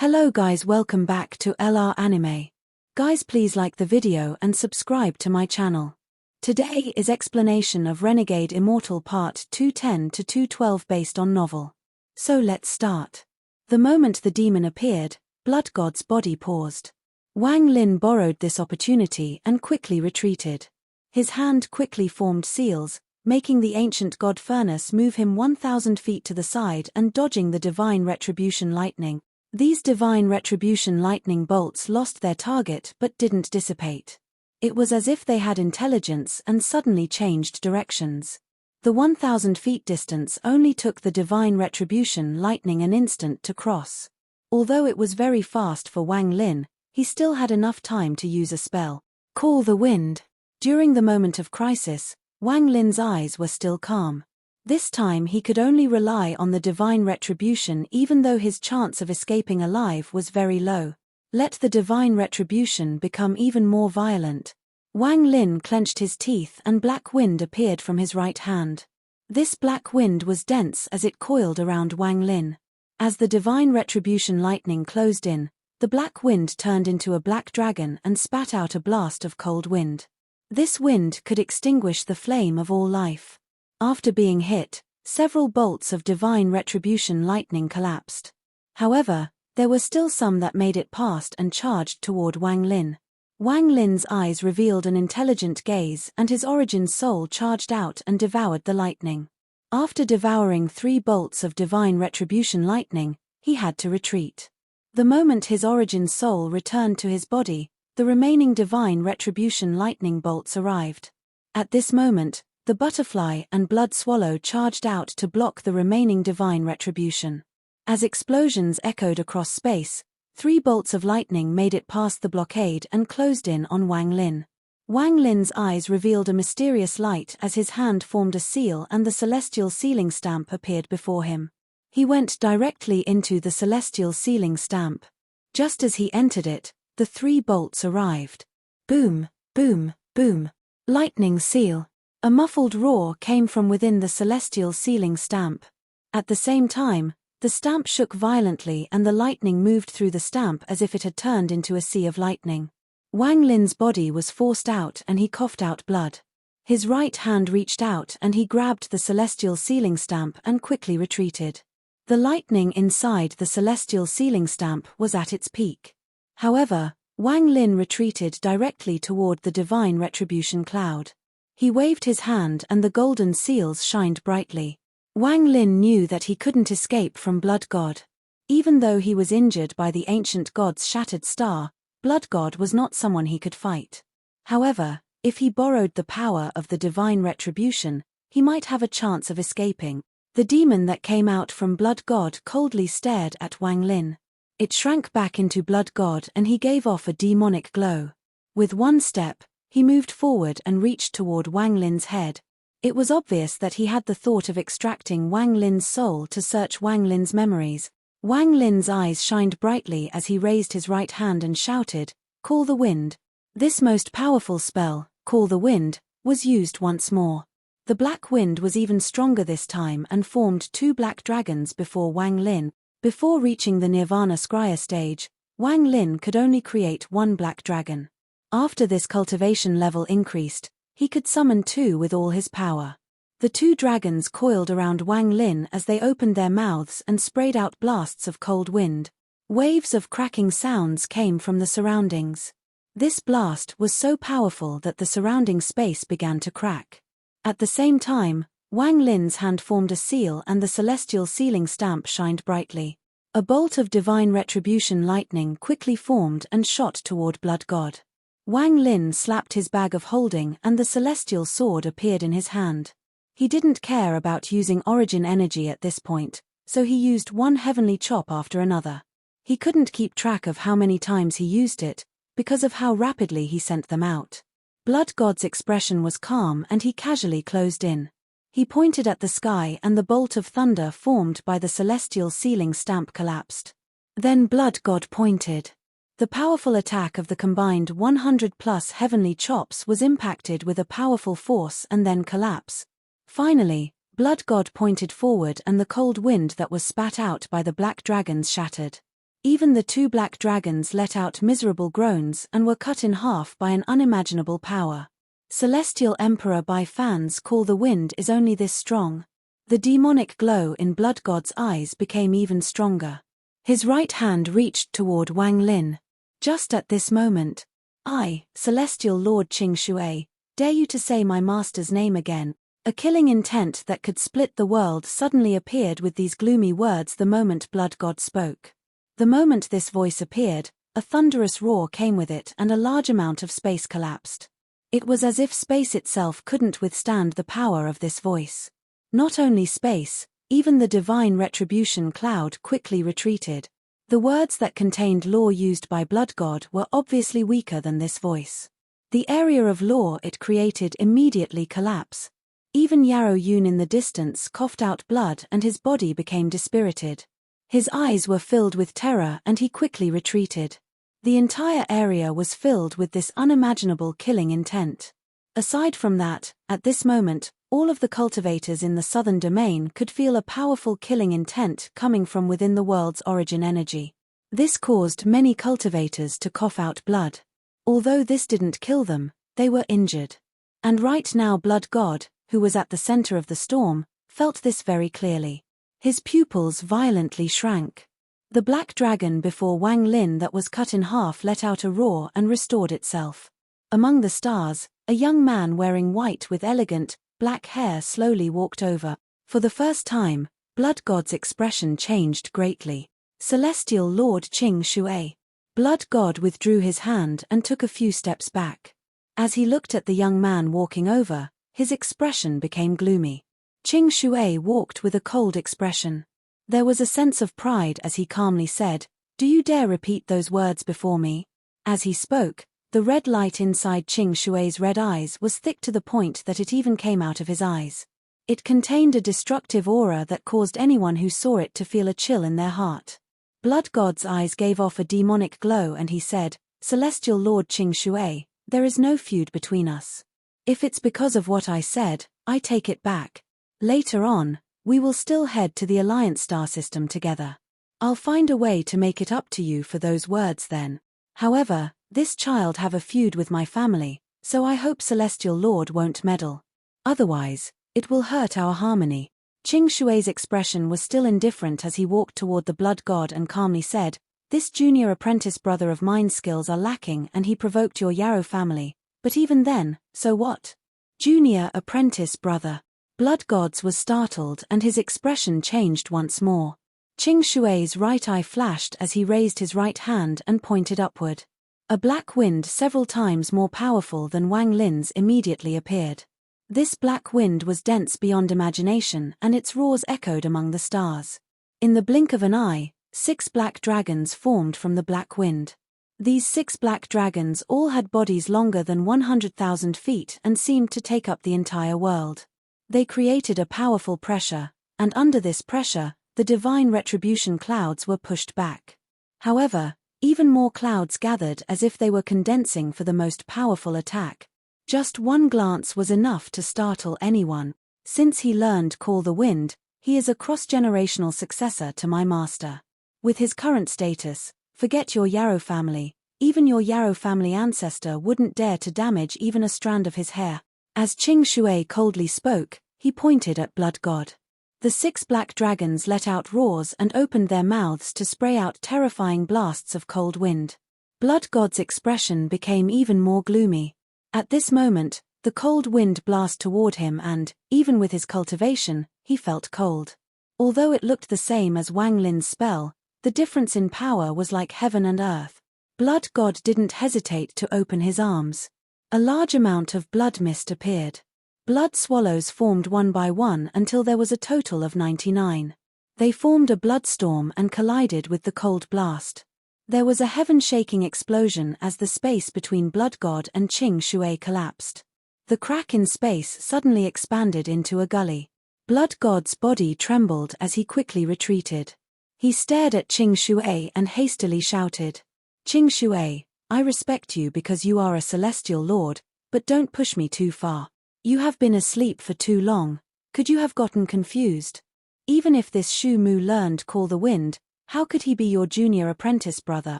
Hello guys, welcome back to LR Anime. Guys, please like the video and subscribe to my channel. Today is explanation of Renegade Immortal Part 210 to 212 based on novel. So let's start. The moment the demon appeared, Blood God's body paused. Wang Lin borrowed this opportunity and quickly retreated. His hand quickly formed seals, making the ancient god furnace move him 1,000 feet to the side and dodging the divine retribution lightning. These divine retribution lightning bolts lost their target but didn't dissipate. It was as if they had intelligence and suddenly changed directions. The 1,000 feet distance only took the divine retribution lightning an instant to cross. Although it was very fast for Wang Lin, he still had enough time to use a spell. Call the wind. During the moment of crisis, Wang Lin's eyes were still calm. This time he could only rely on the divine retribution even though his chance of escaping alive was very low. Let the divine retribution become even more violent. Wang Lin clenched his teeth and black wind appeared from his right hand. This black wind was dense as it coiled around Wang Lin. As the divine retribution lightning closed in, the black wind turned into a black dragon and spat out a blast of cold wind. This wind could extinguish the flame of all life. After being hit, several bolts of divine retribution lightning collapsed. However, there were still some that made it past and charged toward Wang Lin. Wang Lin's eyes revealed an intelligent gaze and his origin soul charged out and devoured the lightning. After devouring 3 bolts of divine retribution lightning, he had to retreat. The moment his origin soul returned to his body, the remaining divine retribution lightning bolts arrived. At this moment, the butterfly and blood swallow charged out to block the remaining divine retribution. As explosions echoed across space, 3 bolts of lightning made it past the blockade and closed in on Wang Lin. Wang Lin's eyes revealed a mysterious light as his hand formed a seal and the celestial sealing stamp appeared before him. He went directly into the celestial sealing stamp. Just as he entered it, the 3 bolts arrived. Boom, boom, boom. Lightning seal. A muffled roar came from within the celestial sealing stamp. At the same time, the stamp shook violently and the lightning moved through the stamp as if it had turned into a sea of lightning. Wang Lin's body was forced out and he coughed out blood. His right hand reached out and he grabbed the celestial sealing stamp and quickly retreated. The lightning inside the celestial sealing stamp was at its peak. However, Wang Lin retreated directly toward the divine retribution cloud. He waved his hand and the golden seals shined brightly. Wang Lin knew that he couldn't escape from Blood God. Even though he was injured by the ancient god's shattered star, Blood God was not someone he could fight. However, if he borrowed the power of the divine retribution, he might have a chance of escaping. The demon that came out from Blood God coldly stared at Wang Lin. It shrank back into Blood God and he gave off a demonic glow. With one step, he moved forward and reached toward Wang Lin's head. It was obvious that he had the thought of extracting Wang Lin's soul to search Wang Lin's memories. Wang Lin's eyes shined brightly as he raised his right hand and shouted, "Call the wind." This most powerful spell, Call the Wind, was used once more. The black wind was even stronger this time and formed 2 black dragons before Wang Lin. Before reaching the Nirvana Scryer stage, Wang Lin could only create 1 black dragon. After this cultivation level increased, he could summon 2 with all his power. The 2 dragons coiled around Wang Lin as they opened their mouths and sprayed out blasts of cold wind. Waves of cracking sounds came from the surroundings. This blast was so powerful that the surrounding space began to crack. At the same time, Wang Lin's hand formed a seal and the celestial sealing stamp shined brightly. A bolt of divine retribution lightning quickly formed and shot toward Blood God. Wang Lin slapped his bag of holding and the celestial sword appeared in his hand. He didn't care about using origin energy at this point, so he used one heavenly chop after another. He couldn't keep track of how many times he used it, because of how rapidly he sent them out. Blood God's expression was calm and he casually closed in. He pointed at the sky and the bolt of thunder formed by the celestial sealing stamp collapsed. Then Blood God pointed. The powerful attack of the combined 100+ heavenly chops was impacted with a powerful force and then collapse. Finally, Blood God pointed forward and the cold wind that was spat out by the black dragons shattered. Even the two black dragons let out miserable groans and were cut in half by an unimaginable power. Celestial Emperor by fans call the wind is only this strong. The demonic glow in Blood God's eyes became even stronger. His right hand reached toward Wang Lin. Just at this moment, I, Celestial Lord Qing Shui, dare you to say my master's name again. A killing intent that could split the world suddenly appeared with these gloomy words the moment Blood God spoke. The moment this voice appeared, a thunderous roar came with it and a large amount of space collapsed. It was as if space itself couldn't withstand the power of this voice. Not only space, even the divine retribution cloud quickly retreated. The words that contained law used by Blood God were obviously weaker than this voice. The area of law it created immediately collapsed. Even Yarrow Yun in the distance coughed out blood and his body became dispirited. His eyes were filled with terror and he quickly retreated. The entire area was filled with this unimaginable killing intent. Aside from that, at this moment, all of the cultivators in the southern domain could feel a powerful killing intent coming from within the world's origin energy. This caused many cultivators to cough out blood. Although this didn't kill them, they were injured. And right now Blood God, who was at the center of the storm, felt this very clearly. His pupils violently shrank. The black dragon before Wang Lin that was cut in half let out a roar and restored itself. Among the stars, a young man wearing white with elegant, black hair slowly walked over. For the first time, Blood God's expression changed greatly. Celestial Lord Qing Shui. Blood God withdrew his hand and took a few steps back. As he looked at the young man walking over, his expression became gloomy. Qing Shui walked with a cold expression. There was a sense of pride as he calmly said, "Do you dare repeat those words before me?" As he spoke, the red light inside Qing Shui's red eyes was thick to the point that it even came out of his eyes. It contained a destructive aura that caused anyone who saw it to feel a chill in their heart. Blood God's eyes gave off a demonic glow and he said, "Celestial Lord Qing Shui, there is no feud between us. If it's because of what I said, I take it back. Later on, we will still head to the Alliance star system together. I'll find a way to make it up to you for those words then. However, this child have a feud with my family, so I hope Celestial Lord won't meddle. Otherwise, it will hurt our harmony." Qing Shui's expression was still indifferent as he walked toward the Blood God and calmly said, "This junior apprentice brother of mine's skills are lacking and he provoked your Yarrow family, but even then, so what? Junior apprentice brother." Blood God's was startled and his expression changed once more. Qing Shui's right eye flashed as he raised his right hand and pointed upward. A black wind several times more powerful than Wang Lin's immediately appeared. This black wind was dense beyond imagination and its roars echoed among the stars. In the blink of an eye, 6 black dragons formed from the black wind. These 6 black dragons all had bodies longer than 100,000 feet and seemed to take up the entire world. They created a powerful pressure, and under this pressure, the divine retribution clouds were pushed back. However, even more clouds gathered as if they were condensing for the most powerful attack. Just one glance was enough to startle anyone. Since he learned Call the Wind, he is a cross-generational successor to my master. With his current status, forget your Yarrow family, even your Yarrow family ancestor wouldn't dare to damage even a strand of his hair. As Qing Shui coldly spoke, he pointed at Blood God. The 6 black dragons let out roars and opened their mouths to spray out terrifying blasts of cold wind. Blood God's expression became even more gloomy. At this moment, the cold wind blast toward him and, even with his cultivation, he felt cold. Although it looked the same as Wang Lin's spell, the difference in power was like heaven and earth. Blood God didn't hesitate to open his arms. A large amount of blood mist appeared. Blood swallows formed one by one until there was a total of 99. They formed a blood storm and collided with the cold blast. There was a heaven-shaking explosion as the space between Blood God and Qing Shui collapsed. The crack in space suddenly expanded into a gully. Blood God's body trembled as he quickly retreated. He stared at Qing Shui and hastily shouted, "Qing Shui, I respect you because you are a celestial lord, but don't push me too far. You have been asleep for too long. Could you have gotten confused? Even if this Shu Mu learned Call the Wind, How could he be your junior apprentice brother?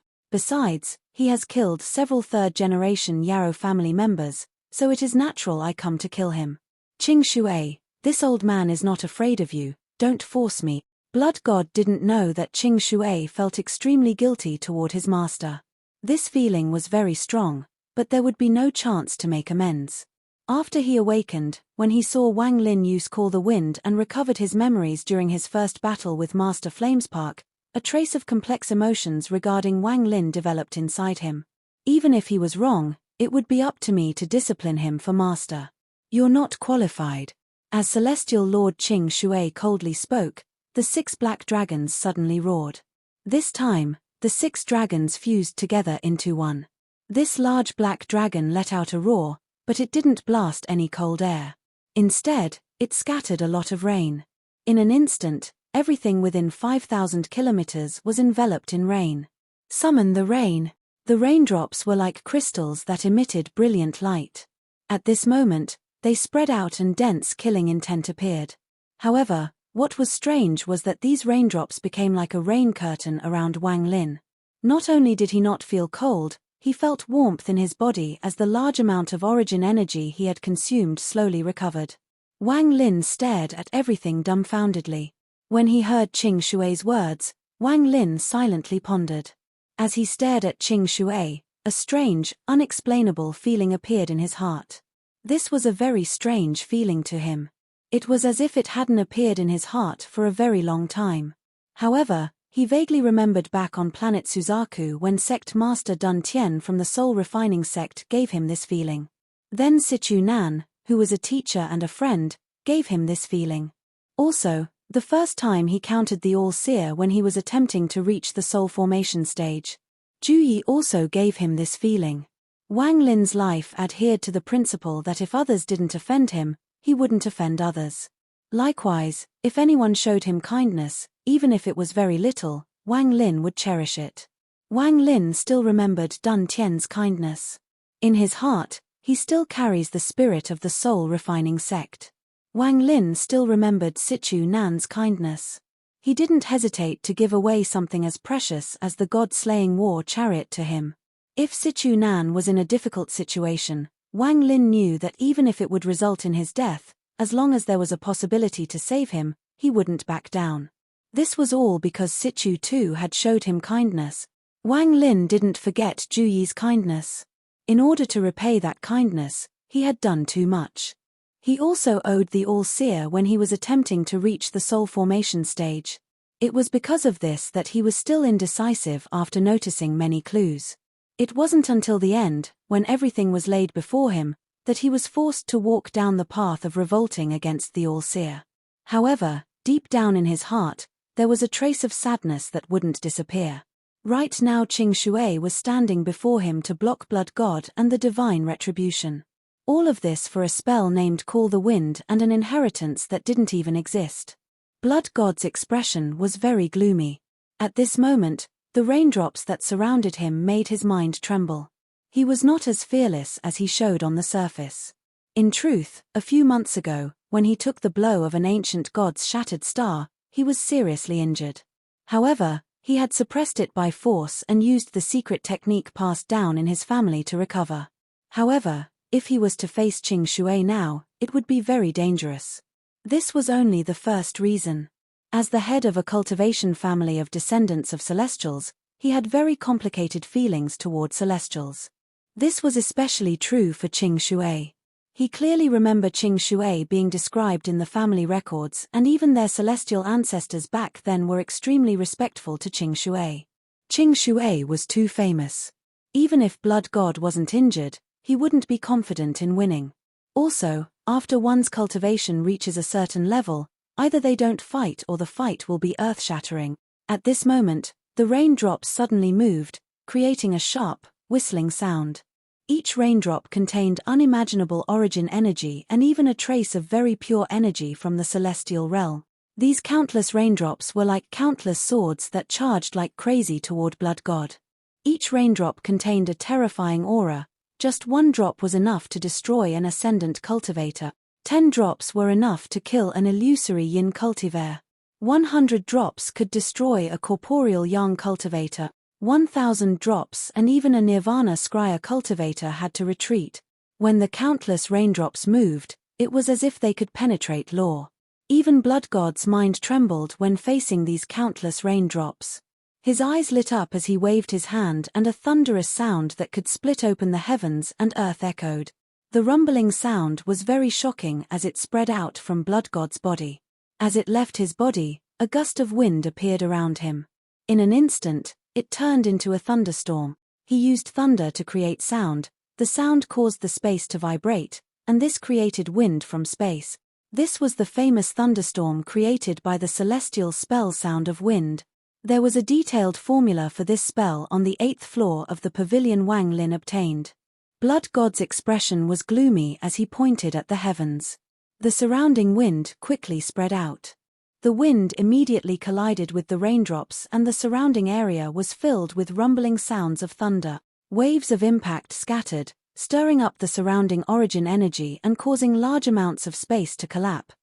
Besides, he has killed several third-generation Yarrow family members, so it is natural I come to kill him. Qing Shui, this old man is not afraid of you, don't force me. Blood God didn't know that Qing Shui felt extremely guilty toward his master. This feeling was very strong, but there would be no chance to make amends. After he awakened, when he saw Wang Lin use Call the Wind and recovered his memories during his first battle with Master Flamespark, a trace of complex emotions regarding Wang Lin developed inside him. Even if he was wrong, it would be up to me to discipline him for master. You're not qualified. As Celestial Lord Qing Shui coldly spoke, the 6 black dragons suddenly roared. This time, the 6 dragons fused together into one. This large black dragon let out a roar, but it didn't blast any cold air. Instead, it scattered a lot of rain. In an instant, everything within 5,000 kilometers was enveloped in rain. Summon the rain. The raindrops were like crystals that emitted brilliant light. At this moment, they spread out and dense killing intent appeared. However, what was strange was that these raindrops became like a rain curtain around Wang Lin. Not only did he not feel cold, he felt warmth in his body as the large amount of origin energy he had consumed slowly recovered. Wang Lin stared at everything dumbfoundedly. When he heard Qing Shui's words, Wang Lin silently pondered. As he stared at Qing Shui, a strange, unexplainable feeling appeared in his heart. This was a very strange feeling to him. It was as if it hadn't appeared in his heart for a very long time. However, he vaguely remembered back on planet Suzaku when Sect Master Dun Tien from the Soul Refining Sect gave him this feeling. Then Sichu Nan, who was a teacher and a friend, gave him this feeling. Also, the first time he countered the All-Seer when he was attempting to reach the Soul Formation stage. Ju Yi also gave him this feeling. Wang Lin's life adhered to the principle that if others didn't offend him, he wouldn't offend others. Likewise, if anyone showed him kindness, even if it was very little, Wang Lin would cherish it. Wang Lin still remembered Dun Tian's kindness. In his heart, he still carries the spirit of the Soul Refining Sect. Wang Lin still remembered Sichu Nan's kindness. He didn't hesitate to give away something as precious as the god-slaying war chariot to him. If Sichu Nan was in a difficult situation, Wang Lin knew that even if it would result in his death, as long as there was a possibility to save him, he wouldn't back down. This was all because Sichu too had showed him kindness. Wang Lin didn't forget Ju Yi's kindness. In order to repay that kindness, he had done too much. He also owed the All-Seer when he was attempting to reach the Soul Formation stage. It was because of this that he was still indecisive after noticing many clues. It wasn't until the end, when everything was laid before him, that he was forced to walk down the path of revolting against the All-Seer. However, deep down in his heart, there was a trace of sadness that wouldn't disappear. Right now Qing Shui was standing before him to block Blood God and the divine retribution. All of this for a spell named Call the Wind and an inheritance that didn't even exist. Blood God's expression was very gloomy. At this moment, the raindrops that surrounded him made his mind tremble. He was not as fearless as he showed on the surface. In truth, a few months ago, when he took the blow of an ancient god's shattered star, he was seriously injured. However, he had suppressed it by force and used the secret technique passed down in his family to recover. However, if he was to face Qing Shui now, it would be very dangerous. This was only the first reason. As the head of a cultivation family of descendants of Celestials, he had very complicated feelings toward Celestials. This was especially true for Qing Shui. He clearly remembered Qing Shui being described in the family records, and even their celestial ancestors back then were extremely respectful to Qing Shui. Qing Shui was too famous. Even if Blood God wasn't injured, he wouldn't be confident in winning. Also, after one's cultivation reaches a certain level, either they don't fight or the fight will be earth-shattering. At this moment, the raindrops suddenly moved, creating a sharp, whistling sound. Each raindrop contained unimaginable origin energy and even a trace of very pure energy from the celestial realm. These countless raindrops were like countless swords that charged like crazy toward Blood God. Each raindrop contained a terrifying aura. Just one drop was enough to destroy an ascendant cultivator. 10 drops were enough to kill an illusory yin cultivar. 100 drops could destroy a corporeal yang cultivator. 1,000 drops and even a nirvana scryer cultivator had to retreat. When the countless raindrops moved, it was as if they could penetrate law. Even Blood God's mind trembled when facing these countless raindrops. His eyes lit up as he waved his hand, and a thunderous sound that could split open the heavens and earth echoed. The rumbling sound was very shocking as it spread out from Blood God's body. As it left his body, a gust of wind appeared around him. In an instant, it turned into a thunderstorm. He used thunder to create sound. The sound caused the space to vibrate, and this created wind from space. This was the famous thunderstorm created by the celestial spell Sound of Wind. There was a detailed formula for this spell on the 8th floor of the pavilion Wang Lin obtained. Blood God's expression was gloomy as he pointed at the heavens. The surrounding wind quickly spread out. The wind immediately collided with the raindrops, and the surrounding area was filled with rumbling sounds of thunder. Waves of impact scattered, stirring up the surrounding origin energy and causing large amounts of space to collapse.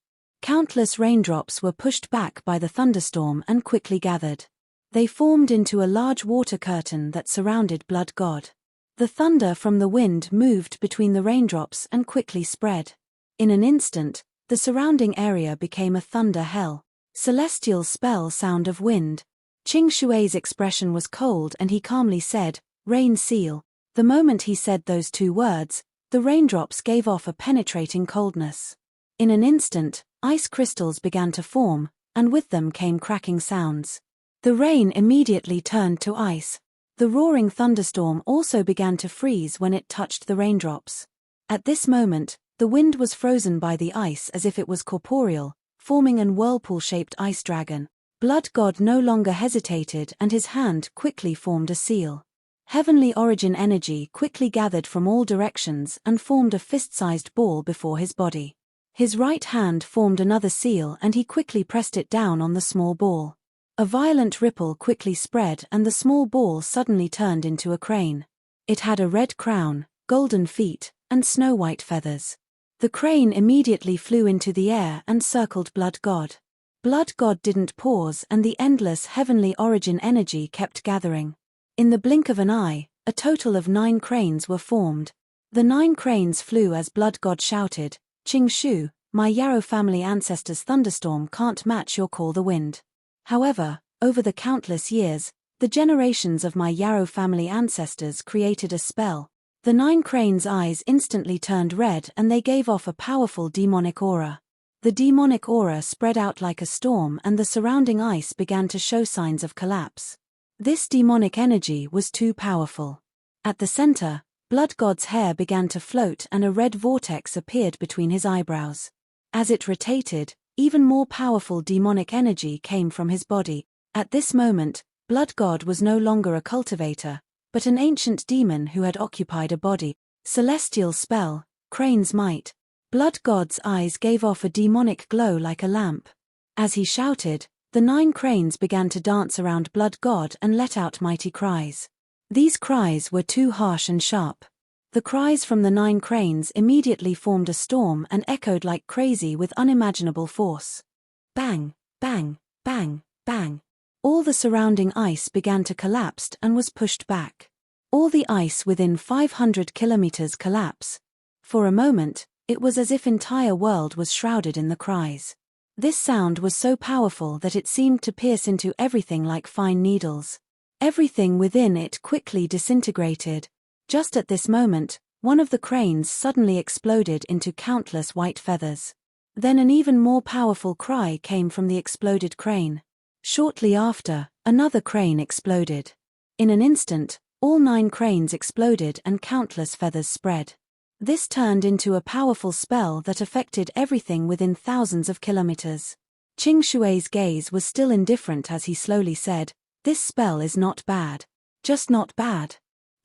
Countless raindrops were pushed back by the thunderstorm and quickly gathered. They formed into a large water curtain that surrounded Blood God. The thunder from the wind moved between the raindrops and quickly spread. In an instant, the surrounding area became a thunder hell. Celestial spell Sound of Wind. Qing Shui's expression was cold and he calmly said, "Rain seal." The moment he said those two words, the raindrops gave off a penetrating coldness. In an instant, ice crystals began to form, and with them came cracking sounds. The rain immediately turned to ice. The roaring thunderstorm also began to freeze when it touched the raindrops. At this moment, the wind was frozen by the ice as if it was corporeal, forming an whirlpool-shaped ice dragon. Blood God no longer hesitated and his hand quickly formed a seal. Heavenly origin energy quickly gathered from all directions and formed a fist-sized ball before his body. His right hand formed another seal and he quickly pressed it down on the small ball. A violent ripple quickly spread and the small ball suddenly turned into a crane. It had a red crown, golden feet, and snow-white feathers. The crane immediately flew into the air and circled Blood God. Blood God didn't pause and the endless heavenly origin energy kept gathering. In the blink of an eye, a total of 9 cranes were formed. The 9 cranes flew as Blood God shouted, "Qing Shu, my Yarrow family ancestors' thunderstorm can't match your call the wind." However, over the countless years, the generations of my Yarrow family ancestors created a spell. The 9 cranes' eyes instantly turned red and they gave off a powerful demonic aura. The demonic aura spread out like a storm and the surrounding ice began to show signs of collapse. This demonic energy was too powerful. At the center, Blood God's hair began to float and a red vortex appeared between his eyebrows. As it rotated, even more powerful demonic energy came from his body. At this moment, Blood God was no longer a cultivator, but an ancient demon who had occupied a body. Celestial spell, Crane's might. Blood God's eyes gave off a demonic glow like a lamp. As he shouted, the 9 cranes began to dance around Blood God and let out mighty cries. These cries were too harsh and sharp. The cries from the 9 cranes immediately formed a storm and echoed like crazy with unimaginable force. Bang, bang, bang, bang. All the surrounding ice began to collapse and was pushed back. All the ice within 500 kilometers collapsed. For a moment, it was as if entire world was shrouded in the cries. This sound was so powerful that it seemed to pierce into everything like fine needles. Everything within it quickly disintegrated. Just at this moment, one of the cranes suddenly exploded into countless white feathers. Then an even more powerful cry came from the exploded crane. Shortly after, another crane exploded. In an instant, all 9 cranes exploded and countless feathers spread. This turned into a powerful spell that affected everything within thousands of kilometers. Qing Shui's gaze was still indifferent as he slowly said, "This spell is not bad. Just not bad.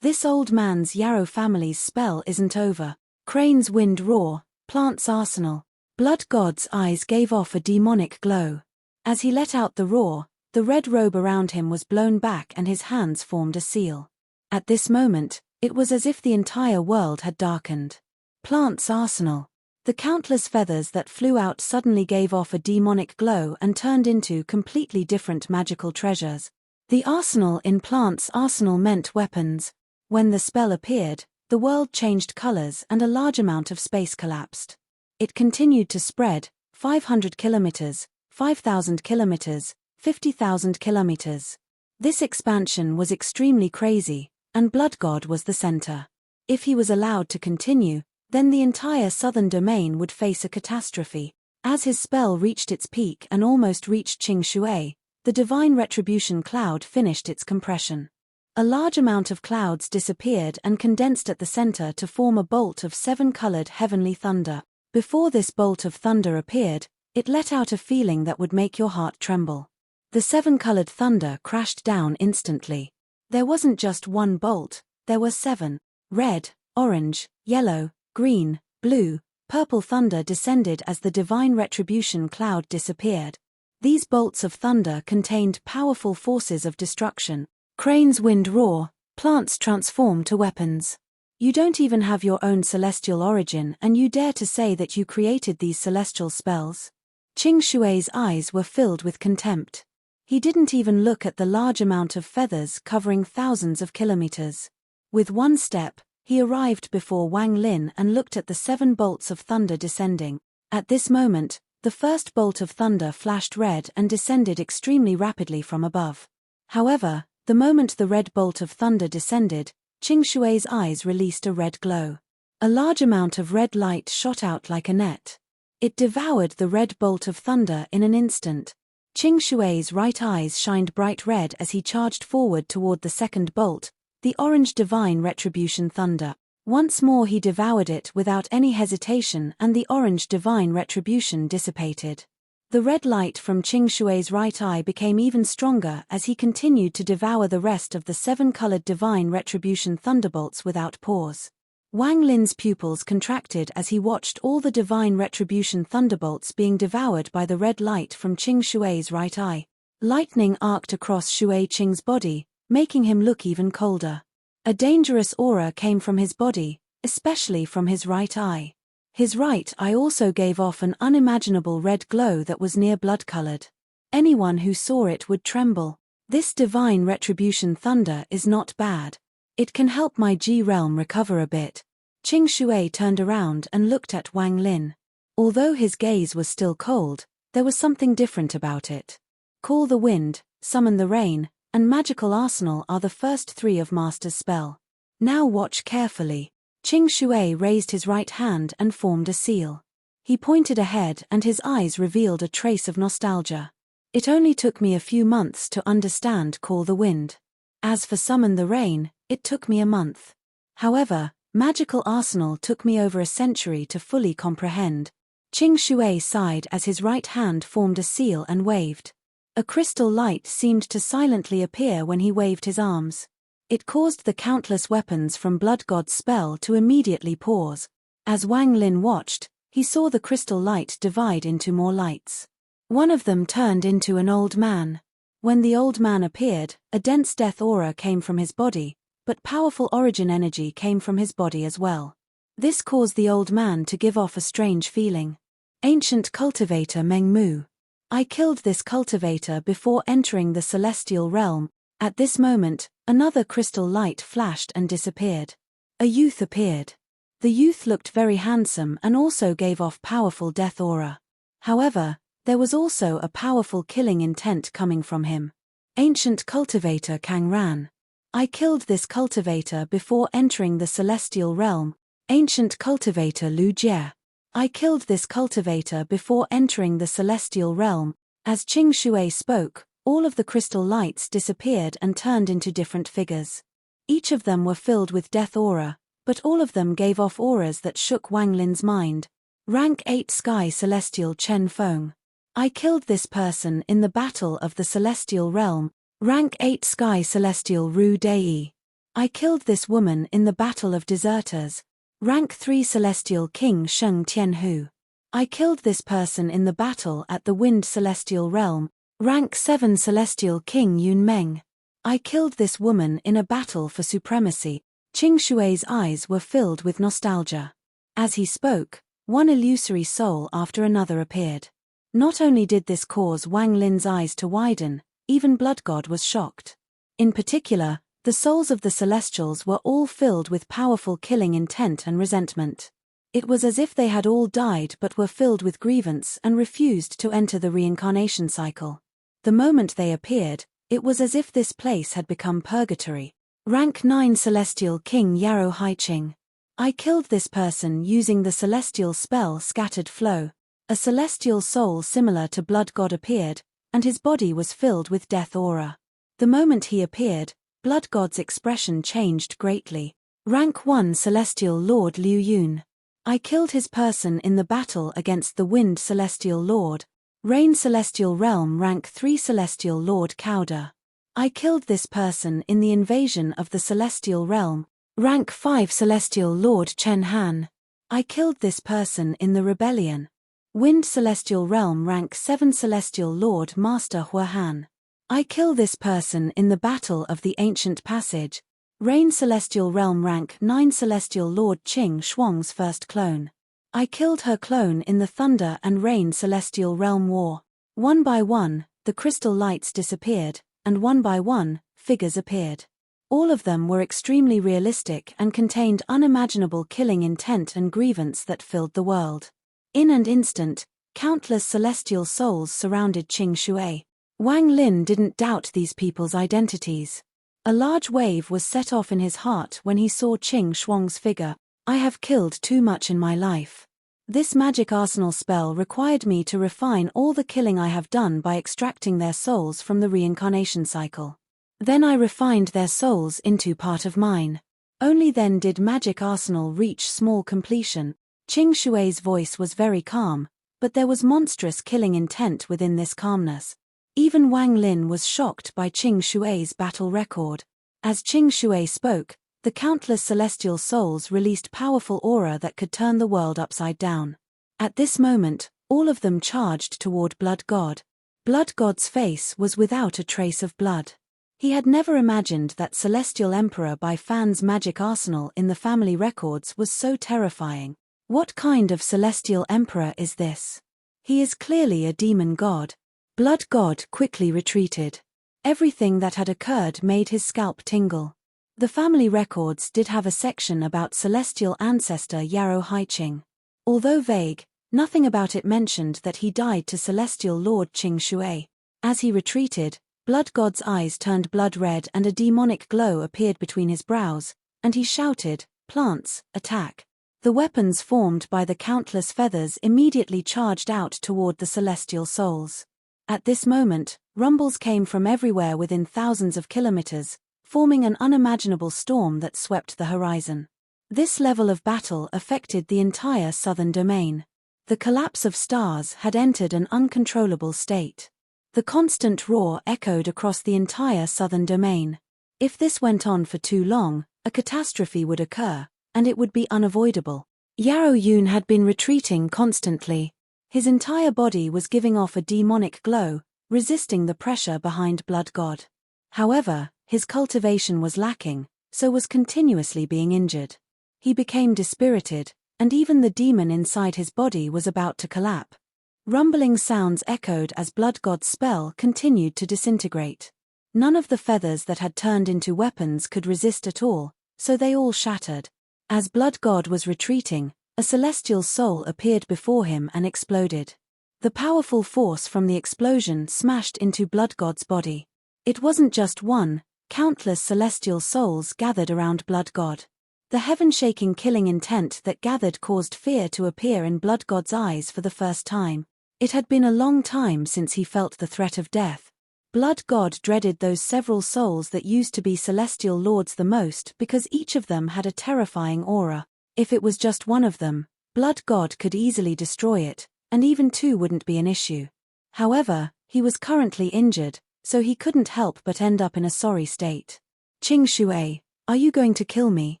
This old man's Yarrow family's spell isn't over." Crane's wind roar, plant's arsenal. Blood God's eyes gave off a demonic glow. As he let out the roar, the red robe around him was blown back and his hands formed a seal. At this moment, it was as if the entire world had darkened. Plant's arsenal. The countless feathers that flew out suddenly gave off a demonic glow and turned into completely different magical treasures. The arsenal in Plant's arsenal meant weapons. When the spell appeared, the world changed colors and a large amount of space collapsed. It continued to spread, 500 kilometers, 5,000 kilometers, 50,000 kilometers. This expansion was extremely crazy, and Blood God was the center. If he was allowed to continue, then the entire southern domain would face a catastrophe. As his spell reached its peak and almost reached Qing Shui, the divine retribution cloud finished its compression. A large amount of clouds disappeared and condensed at the center to form a bolt of 7-colored heavenly thunder. Before this bolt of thunder appeared, it let out a feeling that would make your heart tremble. The 7-colored thunder crashed down instantly. There wasn't just one bolt, there were 7. Red, orange, yellow, green, blue, purple thunder descended as the divine retribution cloud disappeared. These bolts of thunder contained powerful forces of destruction. Crane's wind roar, plants transform to weapons. You don't even have your own celestial origin and you dare to say that you created these celestial spells? Qing Shui's eyes were filled with contempt. He didn't even look at the large amount of feathers covering thousands of kilometers. With one step, he arrived before Wang Lin and looked at the 7 bolts of thunder descending. At this moment, the first bolt of thunder flashed red and descended extremely rapidly from above. However, the moment the red bolt of thunder descended, Qing Shui's eyes released a red glow. A large amount of red light shot out like a net. It devoured the red bolt of thunder in an instant. Qing Shui's right eyes shined bright red as he charged forward toward the second bolt, the orange divine retribution thunder. Once more he devoured it without any hesitation and the orange divine retribution dissipated. The red light from Qing Shui's right eye became even stronger as he continued to devour the rest of the 7-colored divine retribution thunderbolts without pause. Wang Lin's pupils contracted as he watched all the divine retribution thunderbolts being devoured by the red light from Qing Shui's right eye. Lightning arced across Shui Qing's body, making him look even colder. A dangerous aura came from his body, especially from his right eye. His right eye also gave off an unimaginable red glow that was near blood-colored. Anyone who saw it would tremble. This divine retribution thunder is not bad. It can help my G realm recover a bit. Qing Shui turned around and looked at Wang Lin. Although his gaze was still cold, there was something different about it. Call the wind, summon the rain, and magical arsenal are the first 3 of Master's spell. Now watch carefully. Qing Shui raised his right hand and formed a seal. He pointed ahead and his eyes revealed a trace of nostalgia. It only took me a few months to understand Call the Wind. As for Summon the Rain, it took me a month. However, Magical Arsenal took me over a century to fully comprehend. Qing Shui sighed as his right hand formed a seal and waved. A crystal light seemed to silently appear when he waved his arms. It caused the countless weapons from Blood God's spell to immediately pause. As Wang Lin watched, he saw the crystal light divide into more lights. One of them turned into an old man. When the old man appeared, a dense death aura came from his body, but powerful origin energy came from his body as well. This caused the old man to give off a strange feeling. Ancient cultivator Meng Mu. I killed this cultivator before entering the celestial realm. At this moment, another crystal light flashed and disappeared. A youth appeared. The youth looked very handsome and also gave off powerful death aura. However, there was also a powerful killing intent coming from him. Ancient cultivator Kang Ran. I killed this cultivator before entering the celestial realm. Ancient cultivator Lu Jie. I killed this cultivator before entering the celestial realm. As Qing Shui spoke, all of the crystal lights disappeared and turned into different figures. Each of them were filled with death aura, but all of them gave off auras that shook Wang Lin's mind. Rank 8 Sky Celestial Chen Feng. I killed this person in the battle of the celestial realm. Rank 8 Sky Celestial Ru Dei. I killed this woman in the battle of deserters. Rank 3 Celestial King Sheng Tianhu. I killed this person in the battle at the Wind Celestial Realm. Rank 7 Celestial King Yun Meng. I killed this woman in a battle for supremacy. Qing Shui's eyes were filled with nostalgia. As he spoke, One illusory soul after another appeared. Not only did this cause Wang Lin's eyes to widen, even Blood God was shocked. In particular, the souls of the Celestials were all filled with powerful killing intent and resentment. It was as if they had all died but were filled with grievance and refused to enter the reincarnation cycle. The moment they appeared, it was as if this place had become purgatory. Rank 9 Celestial King Yarrow Haiching. I killed this person using the celestial spell Scattered Flow. A celestial soul similar to Blood God appeared, and his body was filled with death aura. The moment he appeared, Blood God's expression changed greatly. Rank 1 Celestial Lord Liu Yun. I killed his person in the battle against the Wind Celestial Lord. Rain Celestial Realm Rank 3 Celestial Lord Cowder. I killed this person in the invasion of the Celestial Realm. Rank 5 Celestial Lord Chen Han. I killed this person in the rebellion. Wind Celestial Realm Rank 7 Celestial Lord Master Hua Han. I kill this person in the battle of the Ancient Passage. Rain Celestial Realm Rank 9 Celestial Lord Qing Shuang's first clone. I killed her clone in the Thunder and Rain Celestial Realm War. One by one, the crystal lights disappeared, and one by one, figures appeared. All of them were extremely realistic and contained unimaginable killing intent and grievance that filled the world. In an instant, countless celestial souls surrounded Qing Shui. Wang Lin didn't doubt these people's identities. A large wave was set off in his heart when he saw Qing Shuang's figure. I have killed too much in my life. This magic arsenal spell required me to refine all the killing I have done by extracting their souls from the reincarnation cycle. Then I refined their souls into part of mine. Only then did magic arsenal reach small completion. Qing Shui's voice was very calm, but there was monstrous killing intent within this calmness. Even Wang Lin was shocked by Qing Shui's battle record. As Qing Shui spoke, the countless celestial souls released powerful aura that could turn the world upside down. At this moment, all of them charged toward Blood God. Blood God's face was without a trace of blood. He had never imagined that Celestial Emperor by Fan's magic arsenal in the family records was so terrifying. What kind of Celestial Emperor is this? He is clearly a demon god. Blood God quickly retreated. Everything that had occurred made his scalp tingle. The family records did have a section about celestial ancestor Yarrow Haiching. Although vague, nothing about it mentioned that he died to Celestial Lord Qing Shui. As he retreated, Blood God's eyes turned blood red and a demonic glow appeared between his brows, and he shouted, "Plants, attack." The weapons formed by the countless feathers immediately charged out toward the celestial souls. At this moment, rumbles came from everywhere within thousands of kilometers, forming an unimaginable storm that swept the horizon. This level of battle affected the entire southern domain. The collapse of stars had entered an uncontrollable state. The constant roar echoed across the entire southern domain. If this went on for too long, a catastrophe would occur, and it would be unavoidable. Yarrow Yun had been retreating constantly. His entire body was giving off a demonic glow, resisting the pressure behind Blood God. However, his cultivation was lacking, so was continuously being injured. He became dispirited, and even the demon inside his body was about to collapse. Rumbling sounds echoed as Blood God's spell continued to disintegrate. None of the feathers that had turned into weapons could resist at all, so they all shattered. As Blood God was retreating, a celestial soul appeared before him and exploded. The powerful force from the explosion smashed into Blood God's body. It wasn't just one, countless celestial souls gathered around Blood God. The heaven-shaking killing intent that gathered caused fear to appear in Blood God's eyes for the first time. It had been a long time since he felt the threat of death. Blood God dreaded those several souls that used to be celestial lords the most because each of them had a terrifying aura. If it was just one of them, Blood God could easily destroy it, and even two wouldn't be an issue. However, he was currently injured, so he couldn't help but end up in a sorry state. Qing Shui, are you going to kill me?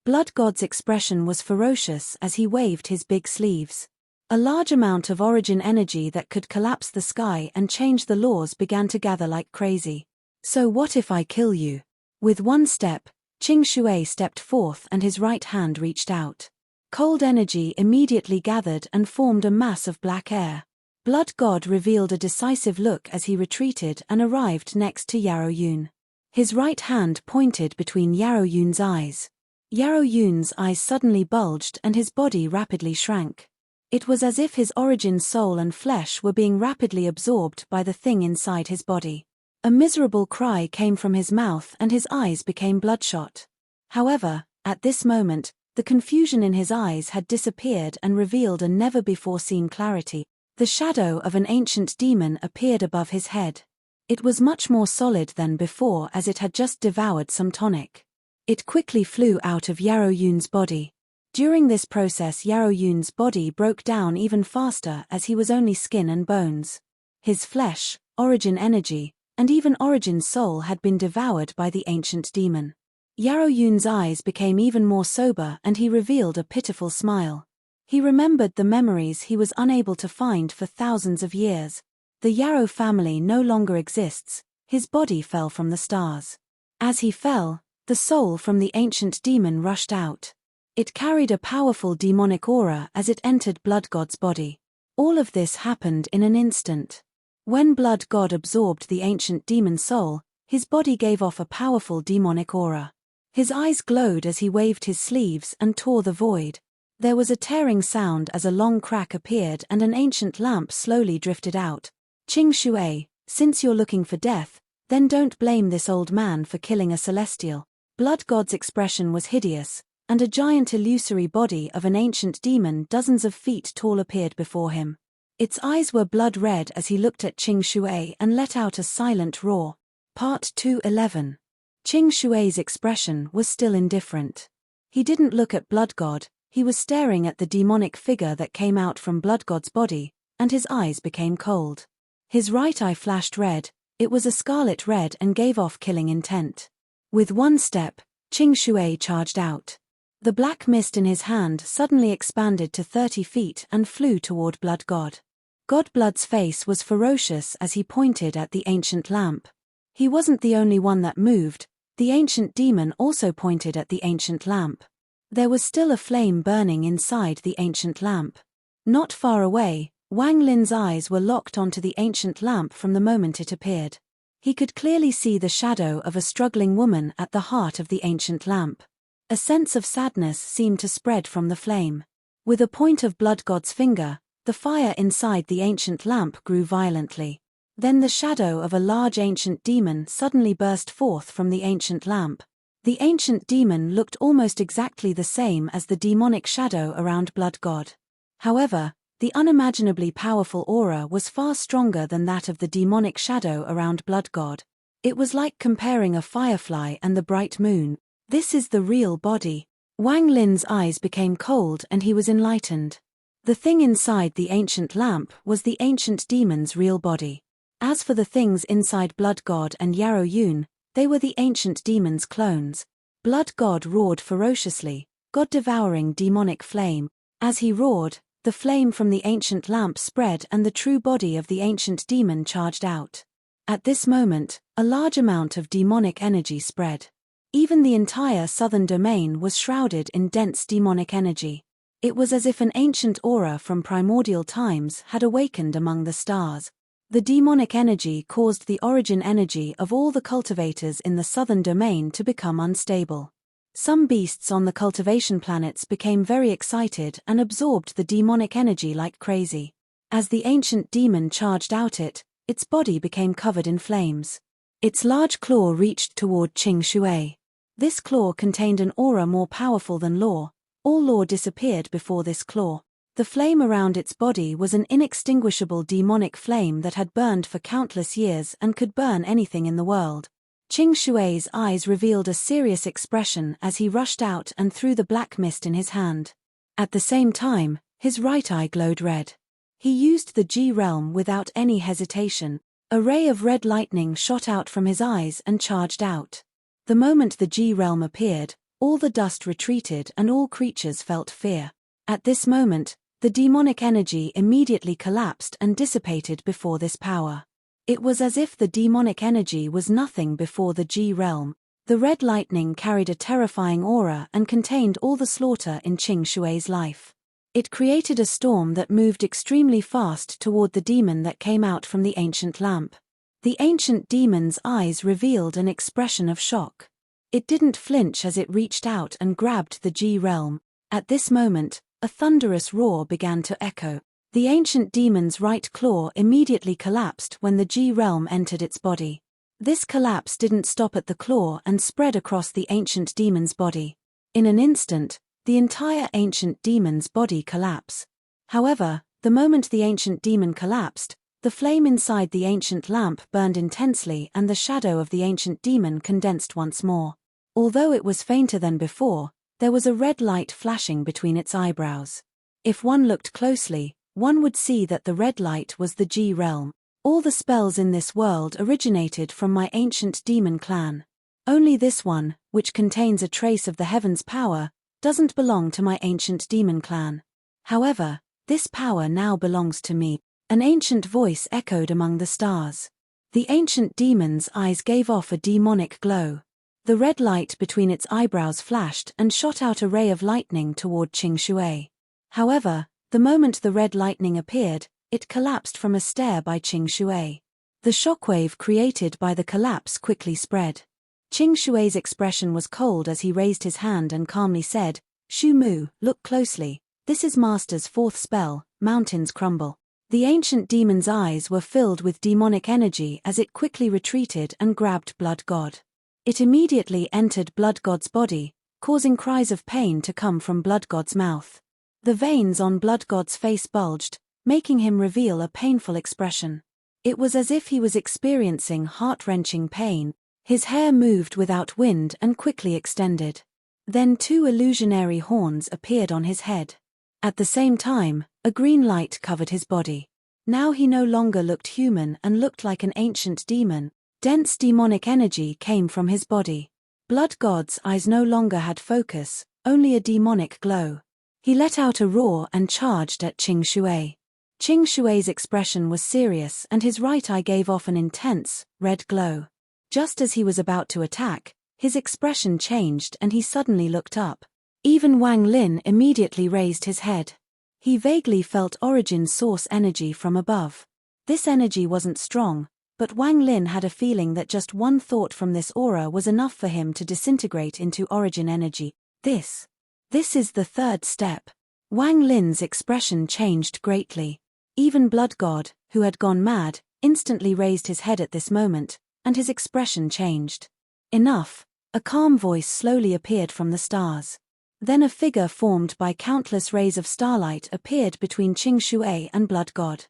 Blood God's expression was ferocious as he waved his big sleeves. A large amount of origin energy that could collapse the sky and change the laws began to gather like crazy. So what if I kill you? With one step, Qing Shui stepped forth and his right hand reached out. Cold energy immediately gathered and formed a mass of black air. Blood God revealed a decisive look as he retreated and arrived next to Yarrow Yun. His right hand pointed between Yarrow Yun's eyes. Yarrow Yun's eyes suddenly bulged and his body rapidly shrank. It was as if his origin soul and flesh were being rapidly absorbed by the thing inside his body. A miserable cry came from his mouth and his eyes became bloodshot. However, at this moment, the confusion in his eyes had disappeared and revealed a never-before-seen clarity. The shadow of an ancient demon appeared above his head. It was much more solid than before as it had just devoured some tonic. It quickly flew out of Yarrow Yun's body. During this process Yarrow Yun's body broke down even faster as he was only skin and bones. His flesh, origin energy, and even origin soul had been devoured by the ancient demon. Yarrow Yun's eyes became even more sober and he revealed a pitiful smile. He remembered the memories he was unable to find for thousands of years. The Yarrow family no longer exists, his body fell from the stars. As he fell, the soul from the ancient demon rushed out. It carried a powerful demonic aura as it entered Blood God's body. All of this happened in an instant. When Blood God absorbed the ancient demon soul, his body gave off a powerful demonic aura. His eyes glowed as he waved his sleeves and tore the void. There was a tearing sound as a long crack appeared and an ancient lamp slowly drifted out. Qing Shui, since you're looking for death, then don't blame this old man for killing a celestial. Blood God's expression was hideous, and a giant illusory body of an ancient demon dozens of feet tall appeared before him. Its eyes were blood red as he looked at Qing Shui and let out a silent roar. Part 2:11. Qing Shui's expression was still indifferent. He didn't look at Blood God, he was staring at the demonic figure that came out from Blood God's body, and his eyes became cold. His right eye flashed red, it was a scarlet red and gave off killing intent. With one step, Qing Shui charged out. The black mist in his hand suddenly expanded to 30 feet and flew toward Blood God. God Blood's face was ferocious as he pointed at the ancient lamp. He wasn't the only one that moved, the ancient demon also pointed at the ancient lamp. There was still a flame burning inside the ancient lamp. Not far away, Wang Lin's eyes were locked onto the ancient lamp from the moment it appeared. He could clearly see the shadow of a struggling woman at the heart of the ancient lamp. A sense of sadness seemed to spread from the flame. With a point of Blood God's finger, the fire inside the ancient lamp grew violently. Then the shadow of a large ancient demon suddenly burst forth from the ancient lamp. The ancient demon looked almost exactly the same as the demonic shadow around Blood God. However, the unimaginably powerful aura was far stronger than that of the demonic shadow around Blood God. It was like comparing a firefly and the bright moon. This is the real body. Wang Lin's eyes became cold and he was enlightened. The thing inside the ancient lamp was the ancient demon's real body. As for the things inside Blood God and Yarrow Yun, they were the ancient demon's clones. Blood God roared ferociously, God-devouring demonic flame. As he roared, the flame from the ancient lamp spread and the true body of the ancient demon charged out. At this moment, a large amount of demonic energy spread. Even the entire southern domain was shrouded in dense demonic energy. It was as if an ancient aura from primordial times had awakened among the stars. The demonic energy caused the origin energy of all the cultivators in the southern domain to become unstable. Some beasts on the cultivation planets became very excited and absorbed the demonic energy like crazy. As the ancient demon charged out its body became covered in flames. Its large claw reached toward Qing Shui. This claw contained an aura more powerful than law. All law disappeared before this claw. The flame around its body was an inextinguishable demonic flame that had burned for countless years and could burn anything in the world. Qing Shui's eyes revealed a serious expression as he rushed out and threw the black mist in his hand. At the same time, his right eye glowed red. He used the G realm without any hesitation. A ray of red lightning shot out from his eyes and charged out. The moment the G realm appeared, all the dust retreated and all creatures felt fear. At this moment, the demonic energy immediately collapsed and dissipated before this power. It was as if the demonic energy was nothing before the G realm. The red lightning carried a terrifying aura and contained all the slaughter in Qing Shui's life. It created a storm that moved extremely fast toward the demon that came out from the ancient lamp. The ancient demon's eyes revealed an expression of shock. It didn't flinch as it reached out and grabbed the G realm. At this moment, a thunderous roar began to echo. The ancient demon's right claw immediately collapsed when the G realm entered its body. This collapse didn't stop at the claw and spread across the ancient demon's body. In an instant, the entire ancient demon's body collapsed. However, the moment the ancient demon collapsed, the flame inside the ancient lamp burned intensely and the shadow of the ancient demon condensed once more. Although it was fainter than before, there was a red light flashing between its eyebrows. If one looked closely, one would see that the red light was the G realm. All the spells in this world originated from my ancient demon clan. Only this one, which contains a trace of the heaven's power, doesn't belong to my ancient demon clan. However, this power now belongs to me. An ancient voice echoed among the stars. The ancient demon's eyes gave off a demonic glow. The red light between its eyebrows flashed and shot out a ray of lightning toward Qing Shui. However, the moment the red lightning appeared, it collapsed from a stare by Qing Shui. The shockwave created by the collapse quickly spread. Qing Shui's expression was cold as he raised his hand and calmly said, "Shu Mu, look closely. This is Master's fourth spell, Mountains Crumble." The ancient demon's eyes were filled with demonic energy as it quickly retreated and grabbed Blood God. It immediately entered Blood God's body, causing cries of pain to come from Blood God's mouth. The veins on Blood God's face bulged, making him reveal a painful expression. It was as if he was experiencing heart-wrenching pain. His hair moved without wind and quickly extended. Then two illusionary horns appeared on his head. At the same time, a green light covered his body. Now he no longer looked human and looked like an ancient demon. Dense demonic energy came from his body. Blood God's eyes no longer had focus, only a demonic glow. He let out a roar and charged at Qing Shui. Qing Shui's expression was serious and his right eye gave off an intense, red glow. Just as he was about to attack, his expression changed and he suddenly looked up. Even Wang Lin immediately raised his head. He vaguely felt origin source energy from above. This energy wasn't strong, but Wang Lin had a feeling that just one thought from this aura was enough for him to disintegrate into origin energy. This is the third step. Wang Lin's expression changed greatly. Even Blood God, who had gone mad, instantly raised his head at this moment, and his expression changed. Enough, a calm voice slowly appeared from the stars. Then a figure formed by countless rays of starlight appeared between Qing Shui and Blood God.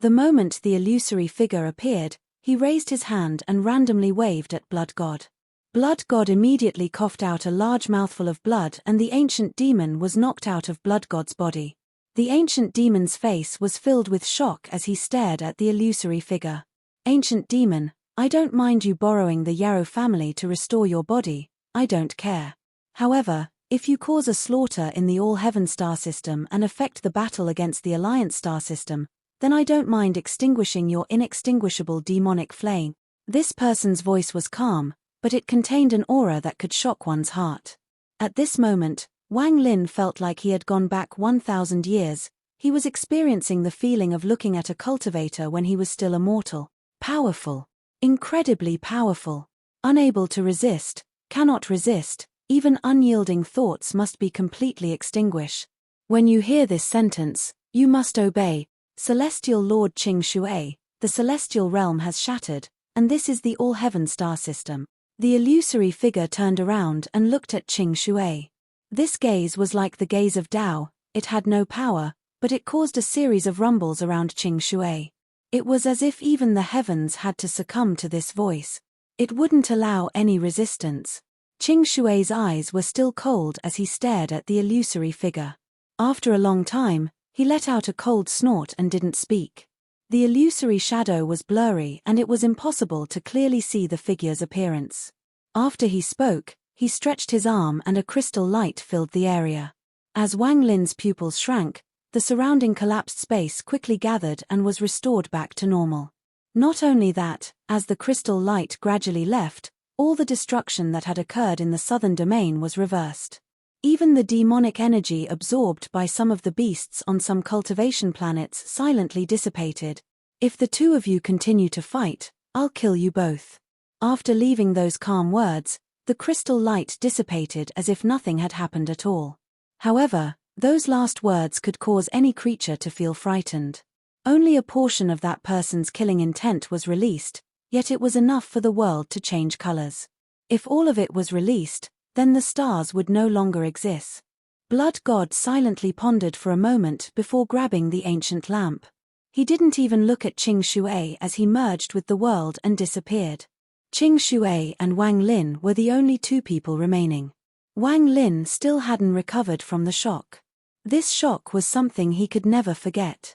The moment the illusory figure appeared, he raised his hand and randomly waved at Blood God. Blood God immediately coughed out a large mouthful of blood and the ancient demon was knocked out of Blood God's body. The ancient demon's face was filled with shock as he stared at the illusory figure. "Ancient demon, I don't mind you borrowing the Yarrow family to restore your body, I don't care. However, if you cause a slaughter in the All-Heaven star system and affect the battle against the Alliance star system, then I don't mind extinguishing your inextinguishable demonic flame." This person's voice was calm, but it contained an aura that could shock one's heart. At this moment, Wang Lin felt like he had gone back 1,000 years. He was experiencing the feeling of looking at a cultivator when he was still a mortal. Powerful. Incredibly powerful. Unable to resist, cannot resist, even unyielding thoughts must be completely extinguished. When you hear this sentence, you must obey. Celestial Lord Qing Shui, the celestial realm has shattered, and this is the All-Heaven star system. The illusory figure turned around and looked at Qing Shui. This gaze was like the gaze of Tao. It had no power, but it caused a series of rumbles around Qing Shui. It was as if even the heavens had to succumb to this voice. It wouldn't allow any resistance. Qing Shui's eyes were still cold as he stared at the illusory figure. After a long time, he let out a cold snort and didn't speak. The illusory shadow was blurry and it was impossible to clearly see the figure's appearance. After he spoke, he stretched his arm and a crystal light filled the area. As Wang Lin's pupils shrank, the surrounding collapsed space quickly gathered and was restored back to normal. Not only that, as the crystal light gradually left, All the destruction that had occurred in the southern domain was reversed. Even the demonic energy absorbed by some of the beasts on some cultivation planets silently dissipated. If the two of you continue to fight, I'll kill you both. After leaving those calm words, the crystal light dissipated as if nothing had happened at all. However, those last words could cause any creature to feel frightened. Only a portion of that person's killing intent was released, yet it was enough for the world to change colors. If all of it was released, then the stars would no longer exist. Blood God silently pondered for a moment before grabbing the ancient lamp. He didn't even look at Qing Shui as he merged with the world and disappeared. Qing Shui and Wang Lin were the only two people remaining. Wang Lin still hadn't recovered from the shock. This shock was something he could never forget.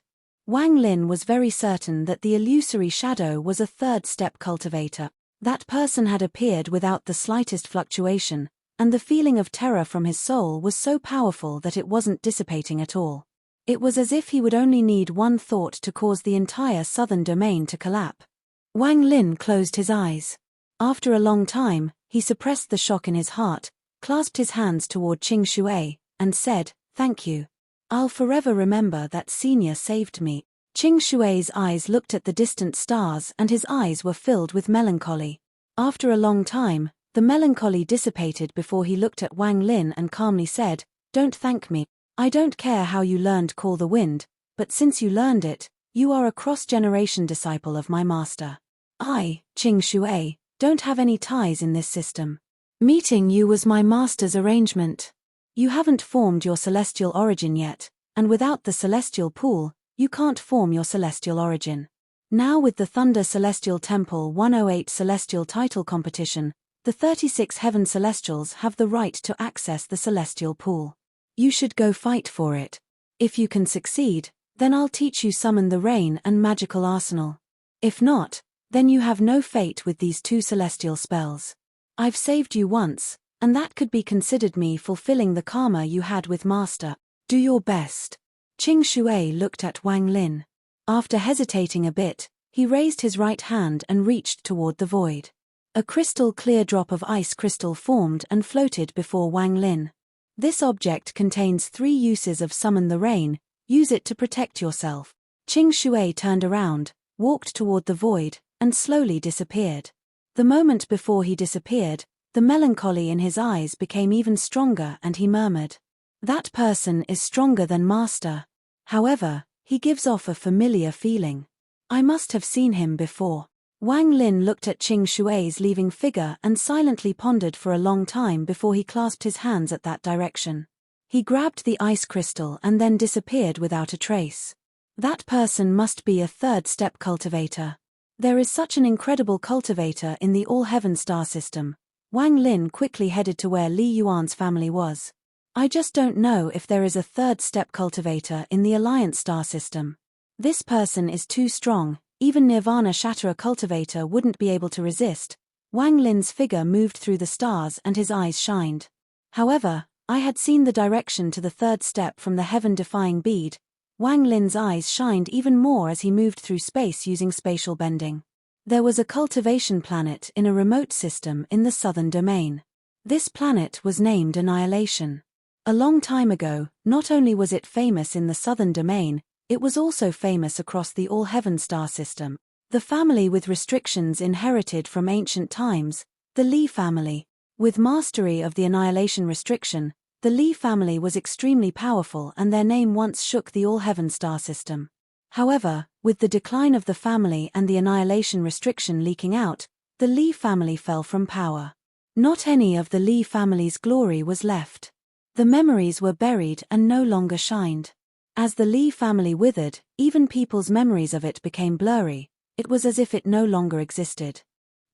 Wang Lin was very certain that the illusory shadow was a third-step cultivator. That person had appeared without the slightest fluctuation, and the feeling of terror from his soul was so powerful that it wasn't dissipating at all. It was as if he would only need one thought to cause the entire southern domain to collapse. Wang Lin closed his eyes. After a long time, he suppressed the shock in his heart, clasped his hands toward Qing Shui, and said, "Thank you. I'll forever remember that senior saved me." Qing Shui's eyes looked at the distant stars and his eyes were filled with melancholy. After a long time, the melancholy dissipated before he looked at Wang Lin and calmly said, "Don't thank me. I don't care how you learned Call the Wind, but since you learned it, you are a cross-generation disciple of my master. I, Qing Shui, don't have any ties in this system. Meeting you was my master's arrangement. You haven't formed your celestial origin yet, and without the celestial pool, you can't form your celestial origin. Now with the Thunder Celestial Temple 108 Celestial Title Competition, the 36 Heaven Celestials have the right to access the celestial pool. You should go fight for it. If you can succeed, then I'll teach you Summon the Rain and Magical Arsenal. If not, then you have no fate with these two celestial spells. I've saved you once, and that could be considered me fulfilling the karma you had with Master. Do your best." Qing Shui looked at Wang Lin. After hesitating a bit, he raised his right hand and reached toward the void. A crystal clear drop of ice crystal formed and floated before Wang Lin. This object contains 3 uses of Summon the Rain. Use it to protect yourself. Qing Shui turned around, walked toward the void, and slowly disappeared. The moment before he disappeared, the melancholy in his eyes became even stronger and he murmured, "That person is stronger than Master. However, he gives off a familiar feeling. I must have seen him before." Wang Lin looked at Qing Shui's leaving figure and silently pondered for a long time before he clasped his hands at that direction. He grabbed the ice crystal and then disappeared without a trace. That person must be a third-step cultivator. There is such an incredible cultivator in the All-Heaven star system. Wang Lin quickly headed to where Li Yuan's family was. I just don't know if there is a third-step cultivator in the Alliance star system. This person is too strong, even Nirvana Shatterer cultivator wouldn't be able to resist. Wang Lin's figure moved through the stars and his eyes shined. However, I had seen the direction to the third step from the heaven-defying bead. Wang Lin's eyes shined even more as he moved through space using spatial bending. There was a cultivation planet in a remote system in the southern domain. This planet was named Annihilation. A long time ago, not only was it famous in the southern domain, it was also famous across the All-Heaven star system. The family with restrictions inherited from ancient times, the Li family. With mastery of the Annihilation restriction, the Li family was extremely powerful and their name once shook the All-Heaven star system. However, with the decline of the family and the Annihilation restriction leaking out, the Li family fell from power. Not any of the Li family's glory was left. The memories were buried and no longer shined. As the Li family withered, even people's memories of it became blurry. It was as if it no longer existed.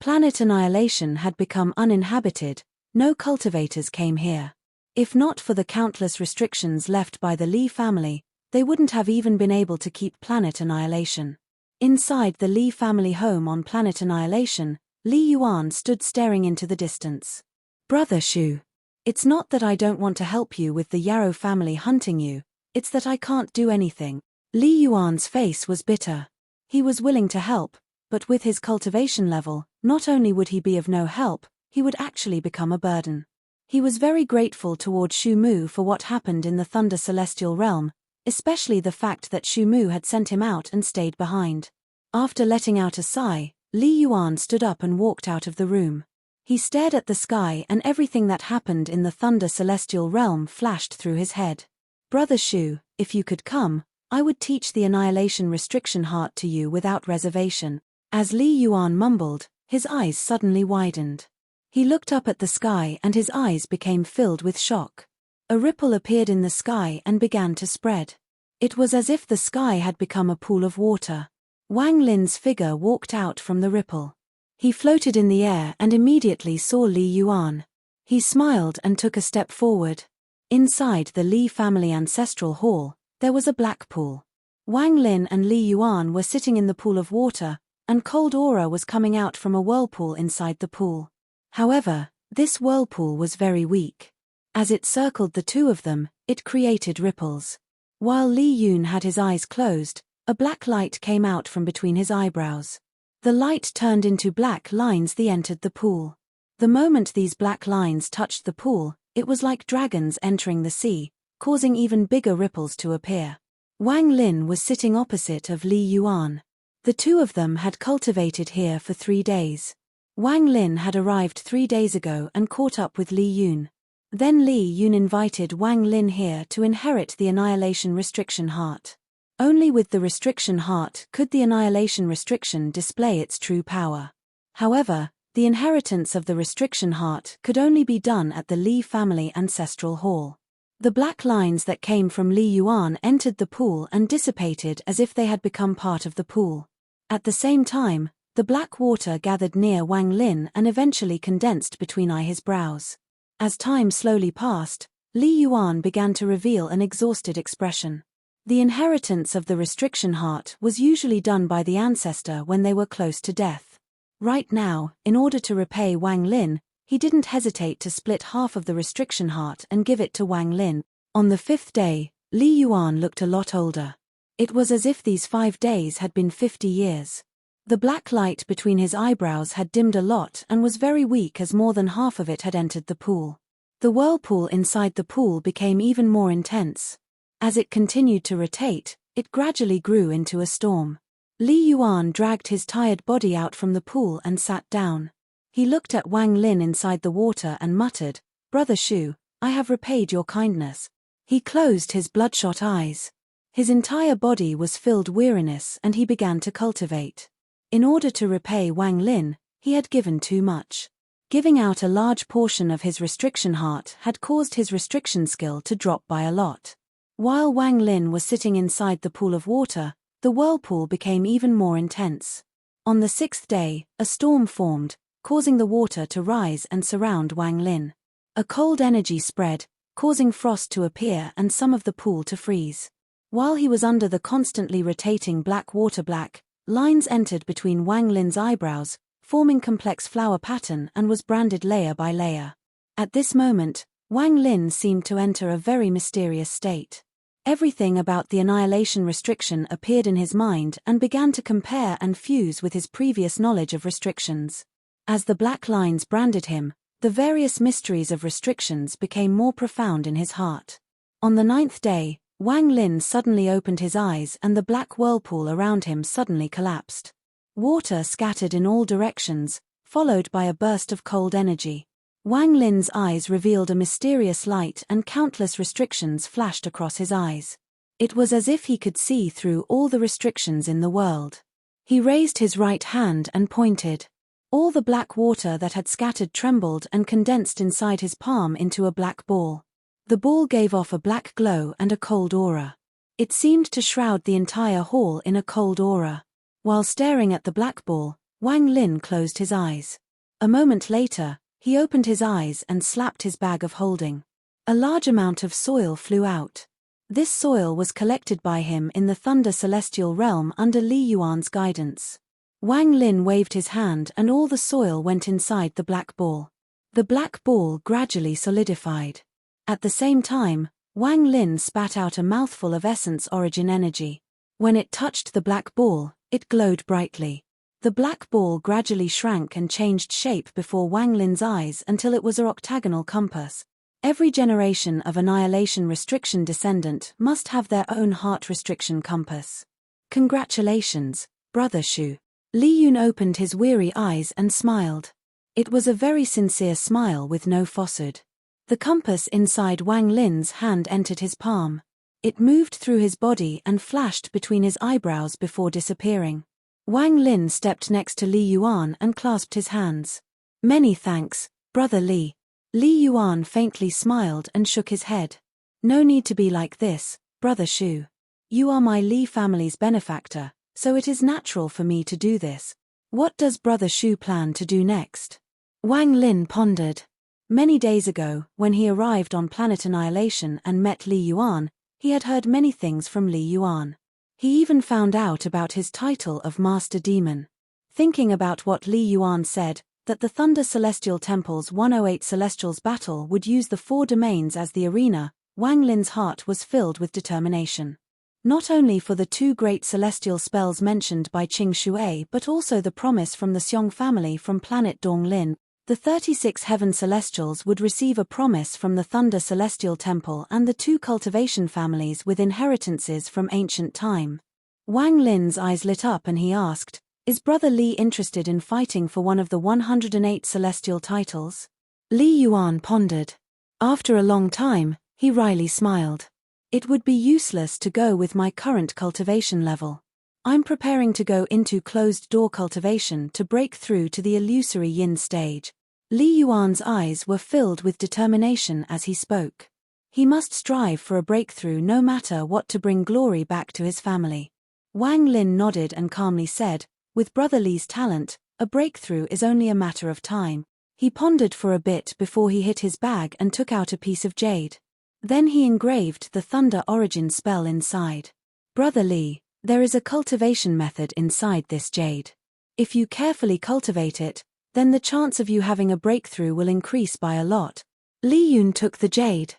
Planet Annihilation had become uninhabited. No cultivators came here. If not for the countless restrictions left by the Li family, they wouldn't have even been able to keep Planet Annihilation. Inside the Li family home on Planet Annihilation, Li Yuan stood staring into the distance. "Brother Shu, it's not that I don't want to help you with the Yarrow family hunting you, it's that I can't do anything." Li Yuan's face was bitter. He was willing to help, but with his cultivation level, not only would he be of no help, he would actually become a burden. He was very grateful toward Shu Mu for what happened in the Thunder Celestial Realm, especially the fact that Shu Mu had sent him out and stayed behind. After letting out a sigh, Li Yuan stood up and walked out of the room. He stared at the sky, and everything that happened in the Thunder Celestial Realm flashed through his head. Brother Shu, if you could come, I would teach the Annihilation Restriction Heart to you without reservation. As Li Yuan mumbled, his eyes suddenly widened. He looked up at the sky and his eyes became filled with shock. A ripple appeared in the sky and began to spread. It was as if the sky had become a pool of water. Wang Lin's figure walked out from the ripple. He floated in the air and immediately saw Li Yuan. He smiled and took a step forward. Inside the Li family ancestral hall, there was a black pool. Wang Lin and Li Yuan were sitting in the pool of water, and cold aura was coming out from a whirlpool inside the pool. However, this whirlpool was very weak. As it circled the two of them, it created ripples. While Li Yun had his eyes closed, a black light came out from between his eyebrows. The light turned into black lines that entered the pool. The moment these black lines touched the pool, it was like dragons entering the sea, causing even bigger ripples to appear. Wang Lin was sitting opposite of Li Yuan. The two of them had cultivated here for 3 days. Wang Lin had arrived 3 days ago and caught up with Li Yun. Then Li Yun invited Wang Lin here to inherit the Annihilation Restriction Heart. Only with the Restriction Heart could the Annihilation Restriction display its true power. However, the inheritance of the Restriction Heart could only be done at the Li family ancestral hall. The black lines that came from Li Yuan entered the pool and dissipated as if they had become part of the pool. At the same time, the black water gathered near Wang Lin and eventually condensed between his brows. As time slowly passed, Li Yuan began to reveal an exhausted expression. The inheritance of the Restriction Heart was usually done by the ancestor when they were close to death. Right now, in order to repay Wang Lin, he didn't hesitate to split half of the Restriction Heart and give it to Wang Lin. On the 5th day, Li Yuan looked a lot older. It was as if these 5 days had been 50 years. The black light between his eyebrows had dimmed a lot and was very weak as more than half of it had entered the pool. The whirlpool inside the pool became even more intense. As it continued to rotate, it gradually grew into a storm. Li Yuan dragged his tired body out from the pool and sat down. He looked at Wang Lin inside the water and muttered, "Brother Shu, I have repaid your kindness." He closed his bloodshot eyes. His entire body was filled with weariness and he began to cultivate. In order to repay Wang Lin, he had given too much. Giving out a large portion of his Restriction Heart had caused his restriction skill to drop by a lot. While Wang Lin was sitting inside the pool of water, the whirlpool became even more intense. On the 6th day, a storm formed, causing the water to rise and surround Wang Lin. A cold energy spread, causing frost to appear and some of the pool to freeze. While he was under the constantly rotating black water, black lines entered between Wang Lin's eyebrows, forming complex flower pattern and was branded layer by layer. At this moment, Wang Lin seemed to enter a very mysterious state. Everything about the Annihilation Restriction appeared in his mind and began to compare and fuse with his previous knowledge of restrictions. As the black lines branded him, the various mysteries of restrictions became more profound in his heart. On the 9th day, Wang Lin suddenly opened his eyes and the black whirlpool around him suddenly collapsed. Water scattered in all directions, followed by a burst of cold energy. Wang Lin's eyes revealed a mysterious light and countless restrictions flashed across his eyes. It was as if he could see through all the restrictions in the world. He raised his right hand and pointed. All the black water that had scattered trembled and condensed inside his palm into a black ball. The ball gave off a black glow and a cold aura. It seemed to shroud the entire hall in a cold aura. While staring at the black ball, Wang Lin closed his eyes. A moment later, he opened his eyes and slapped his bag of holding. A large amount of soil flew out. This soil was collected by him in the Thunder Celestial Realm under Li Yuan's guidance. Wang Lin waved his hand and all the soil went inside the black ball. The black ball gradually solidified. At the same time, Wang Lin spat out a mouthful of essence origin energy. When it touched the black ball, it glowed brightly. The black ball gradually shrank and changed shape before Wang Lin's eyes until it was an octagonal compass. Every generation of annihilation restriction descendant must have their own heart restriction compass. Congratulations, Brother Shu. Li Yun opened his weary eyes and smiled. It was a very sincere smile with no falsehood. The compass inside Wang Lin's hand entered his palm. It moved through his body and flashed between his eyebrows before disappearing. Wang Lin stepped next to Li Yuan and clasped his hands. Many thanks, Brother Li. Li Yuan faintly smiled and shook his head. No need to be like this, Brother Shu. You are my Li family's benefactor, so it is natural for me to do this. What does Brother Shu plan to do next? Wang Lin pondered. Many days ago, when he arrived on planet Annihilation and met Li Yuan, he had heard many things from Li Yuan. He even found out about his title of Master Demon. Thinking about what Li Yuan said, that the Thunder Celestial Temple's 108 Celestials battle would use the 4 domains as the arena, Wang Lin's heart was filled with determination. Not only for the 2 great celestial spells mentioned by Qing Shui but also the promise from the Xiong family from planet Donglin. The 36 Heaven Celestials would receive a promise from the Thunder Celestial Temple and the 2 cultivation families with inheritances from ancient time. Wang Lin's eyes lit up and he asked, "Is Brother Li interested in fighting for one of the 108 celestial titles?" Li Yuan pondered. After a long time, he wryly smiled. "It would be useless to go with my current cultivation level. I'm preparing to go into closed-door cultivation to break through to the illusory yin stage." Li Yuan's eyes were filled with determination as he spoke. He must strive for a breakthrough no matter what to bring glory back to his family. Wang Lin nodded and calmly said, "With Brother Li's talent, a breakthrough is only a matter of time." He pondered for a bit before he hit his bag and took out a piece of jade. Then he engraved the Thunder Origin spell inside. "Brother Li, there is a cultivation method inside this jade. If you carefully cultivate it, then the chance of you having a breakthrough will increase by a lot." Li Yun took the jade.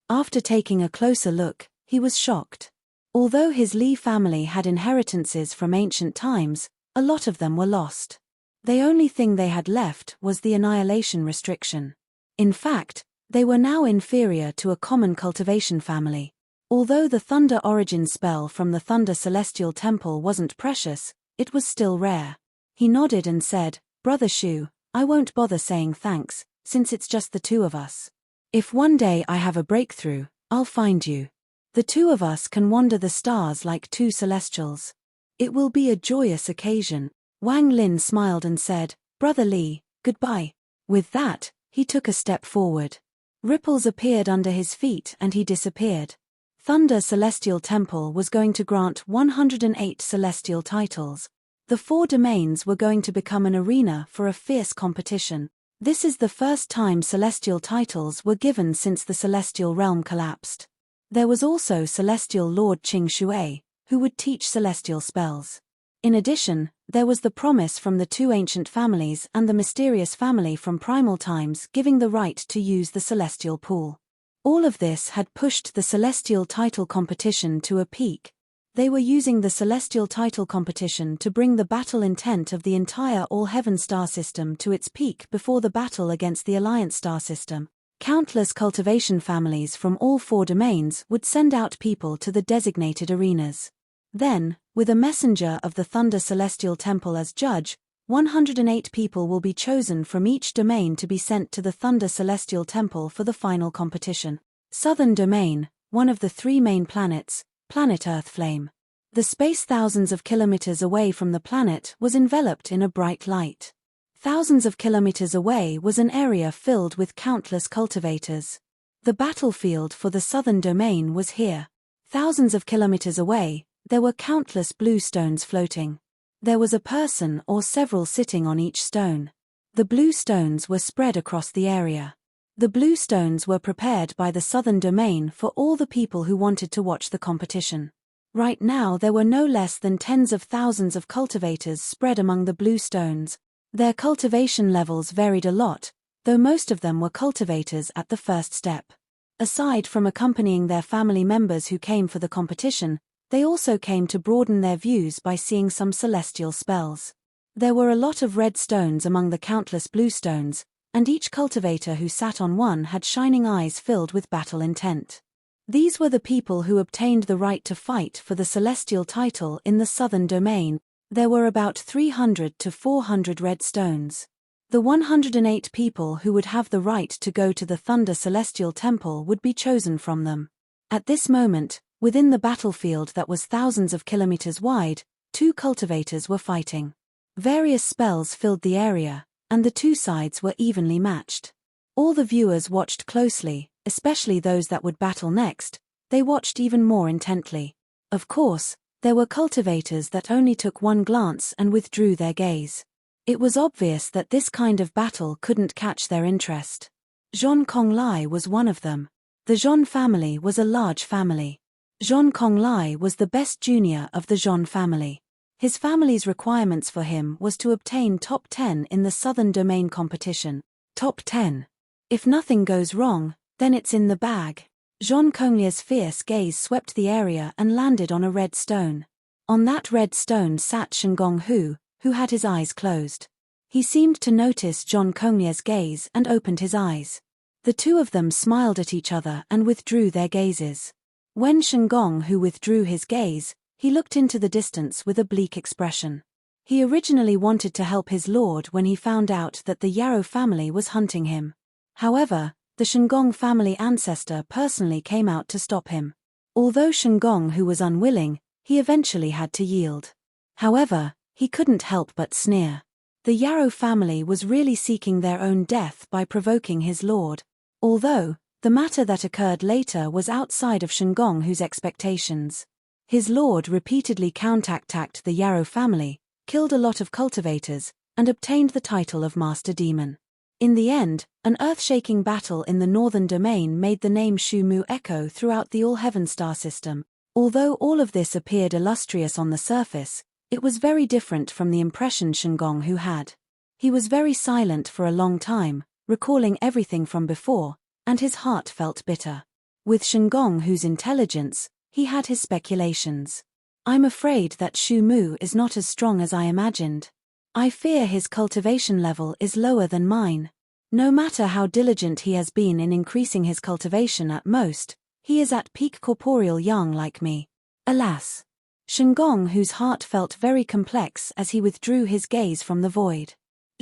After taking a closer look, he was shocked. Although his Li family had inheritances from ancient times, a lot of them were lost. The only thing they had left was the annihilation restriction. In fact, they were now inferior to a common cultivation family. Although the Thunder Origin spell from the Thunder Celestial Temple wasn't precious, it was still rare. He nodded and said, "Brother Shu, I won't bother saying thanks, since it's just the 2 of us. If one day I have a breakthrough, I'll find you. The 2 of us can wander the stars like 2 celestials. It will be a joyous occasion." Wang Lin smiled and said, "Brother Li, goodbye." With that, he took a step forward. Ripples appeared under his feet and he disappeared. Thunder Celestial Temple was going to grant 108 celestial titles. The 4 domains were going to become an arena for a fierce competition. This is the first time celestial titles were given since the celestial realm collapsed. There was also Celestial Lord Qing Shui, who would teach celestial spells. In addition, there was the promise from the 2 ancient families and the mysterious family from primal times giving the right to use the celestial pool. All of this had pushed the celestial title competition to a peak. They were using the celestial title competition to bring the battle intent of the entire All-Heaven star system to its peak before the battle against the Alliance star system. Countless cultivation families from all 4 domains would send out people to the designated arenas. Then, with a messenger of the Thunder Celestial Temple as judge, 108 people will be chosen from each domain to be sent to the Thunder Celestial Temple for the final competition. Southern Domain, one of the 3 main planets, planet Earth Flame. The space thousands of kilometers away from the planet was enveloped in a bright light. Thousands of kilometers away was an area filled with countless cultivators. The battlefield for the Southern Domain was here. Thousands of kilometers away, there were countless blue stones floating. There was a person or several sitting on each stone. The blue stones were spread across the area. The blue stones were prepared by the Southern Domain for all the people who wanted to watch the competition. Right now there were no less than tens of thousands of cultivators spread among the blue stones. Their cultivation levels varied a lot, though most of them were cultivators at the first step. Aside from accompanying their family members who came for the competition, they also came to broaden their views by seeing some celestial spells. There were a lot of red stones among the countless blue stones, and each cultivator who sat on one had shining eyes filled with battle intent. These were the people who obtained the right to fight for the celestial title in the southern domain. There were about 300 to 400 red stones. The 108 people who would have the right to go to the Thunder Celestial Temple would be chosen from them. At this moment, within the battlefield that was thousands of kilometers wide, two cultivators were fighting. Various spells filled the area, and the two sides were evenly matched. All the viewers watched closely, especially those that would battle next. They watched even more intently. Of course, there were cultivators that only took one glance and withdrew their gaze. It was obvious that this kind of battle couldn't catch their interest. Zhong Konglai was one of them. The Zhon family was a large family. Zhong Konglai was the best junior of the Zhon family. His family's requirements for him was to obtain top 10 in the Southern Domain competition. Top 10. If nothing goes wrong, then it's in the bag. Zhong Konglia's fierce gaze swept the area and landed on a red stone. On that red stone sat Shengong who had his eyes closed. He seemed to notice Zhong Konglia's gaze and opened his eyes. The two of them smiled at each other and withdrew their gazes. When Shengong withdrew his gaze, he looked into the distance with a bleak expression. He originally wanted to help his lord when he found out that the Yarrow family was hunting him. However, the Shengong family ancestor personally came out to stop him. Although Shengong was unwilling, he eventually had to yield. However, he couldn't help but sneer. The Yarrow family was really seeking their own death by provoking his lord. Although, the matter that occurred later was outside of Shengong's expectations. His lord repeatedly counterattacked the Yarrow family, killed a lot of cultivators, and obtained the title of Master Demon. In the end, an earth-shaking battle in the Northern Domain made the name Shu Mu echo throughout the All-Heaven star system. Although all of this appeared illustrious on the surface, it was very different from the impression Shengong had. He was very silent for a long time, recalling everything from before, and his heart felt bitter. With Shengong's intelligence, he had his speculations. I'm afraid that Shu Mu is not as strong as I imagined. I fear his cultivation level is lower than mine. No matter how diligent he has been in increasing his cultivation at most, he is at peak corporeal yang like me. Alas! Shengong's heart felt very complex as he withdrew his gaze from the void.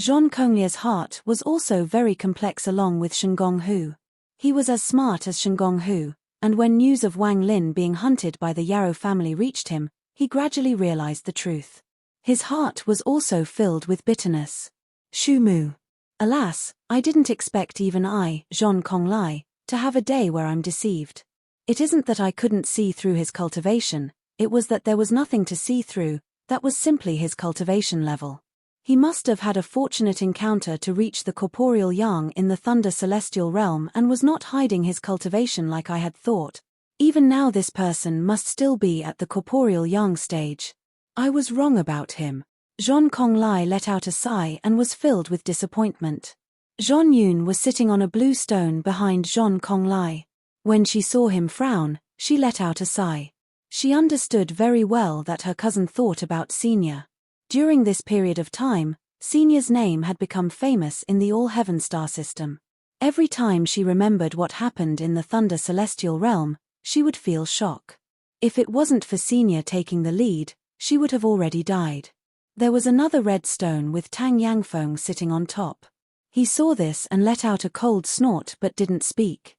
Zhong Konglia's heart was also very complex along with Shengong. He was as smart as Shengong, and when news of Wang Lin being hunted by the Yarrow family reached him, he gradually realized the truth. His heart was also filled with bitterness. Shu Mu. Alas, I didn't expect even I, Zhong Konglai, to have a day where I'm deceived. It isn't that I couldn't see through his cultivation, it was that there was nothing to see through, that was simply his cultivation level. He must have had a fortunate encounter to reach the corporeal yang in the Thunder Celestial Realm and was not hiding his cultivation like I had thought. Even now this person must still be at the corporeal yang stage. I was wrong about him. Zhong Konglai let out a sigh and was filled with disappointment. Zhong Yun was sitting on a blue stone behind Zhong Konglai. When she saw him frown, she let out a sigh. She understood very well that her cousin thought about Senior. During this period of time, Senior's name had become famous in the All-Heaven star system. Every time she remembered what happened in the Thunder Celestial Realm, she would feel shock. If it wasn't for Senior taking the lead, she would have already died. There was another red stone with Tang Yangfeng sitting on top. He saw this and let out a cold snort but didn't speak.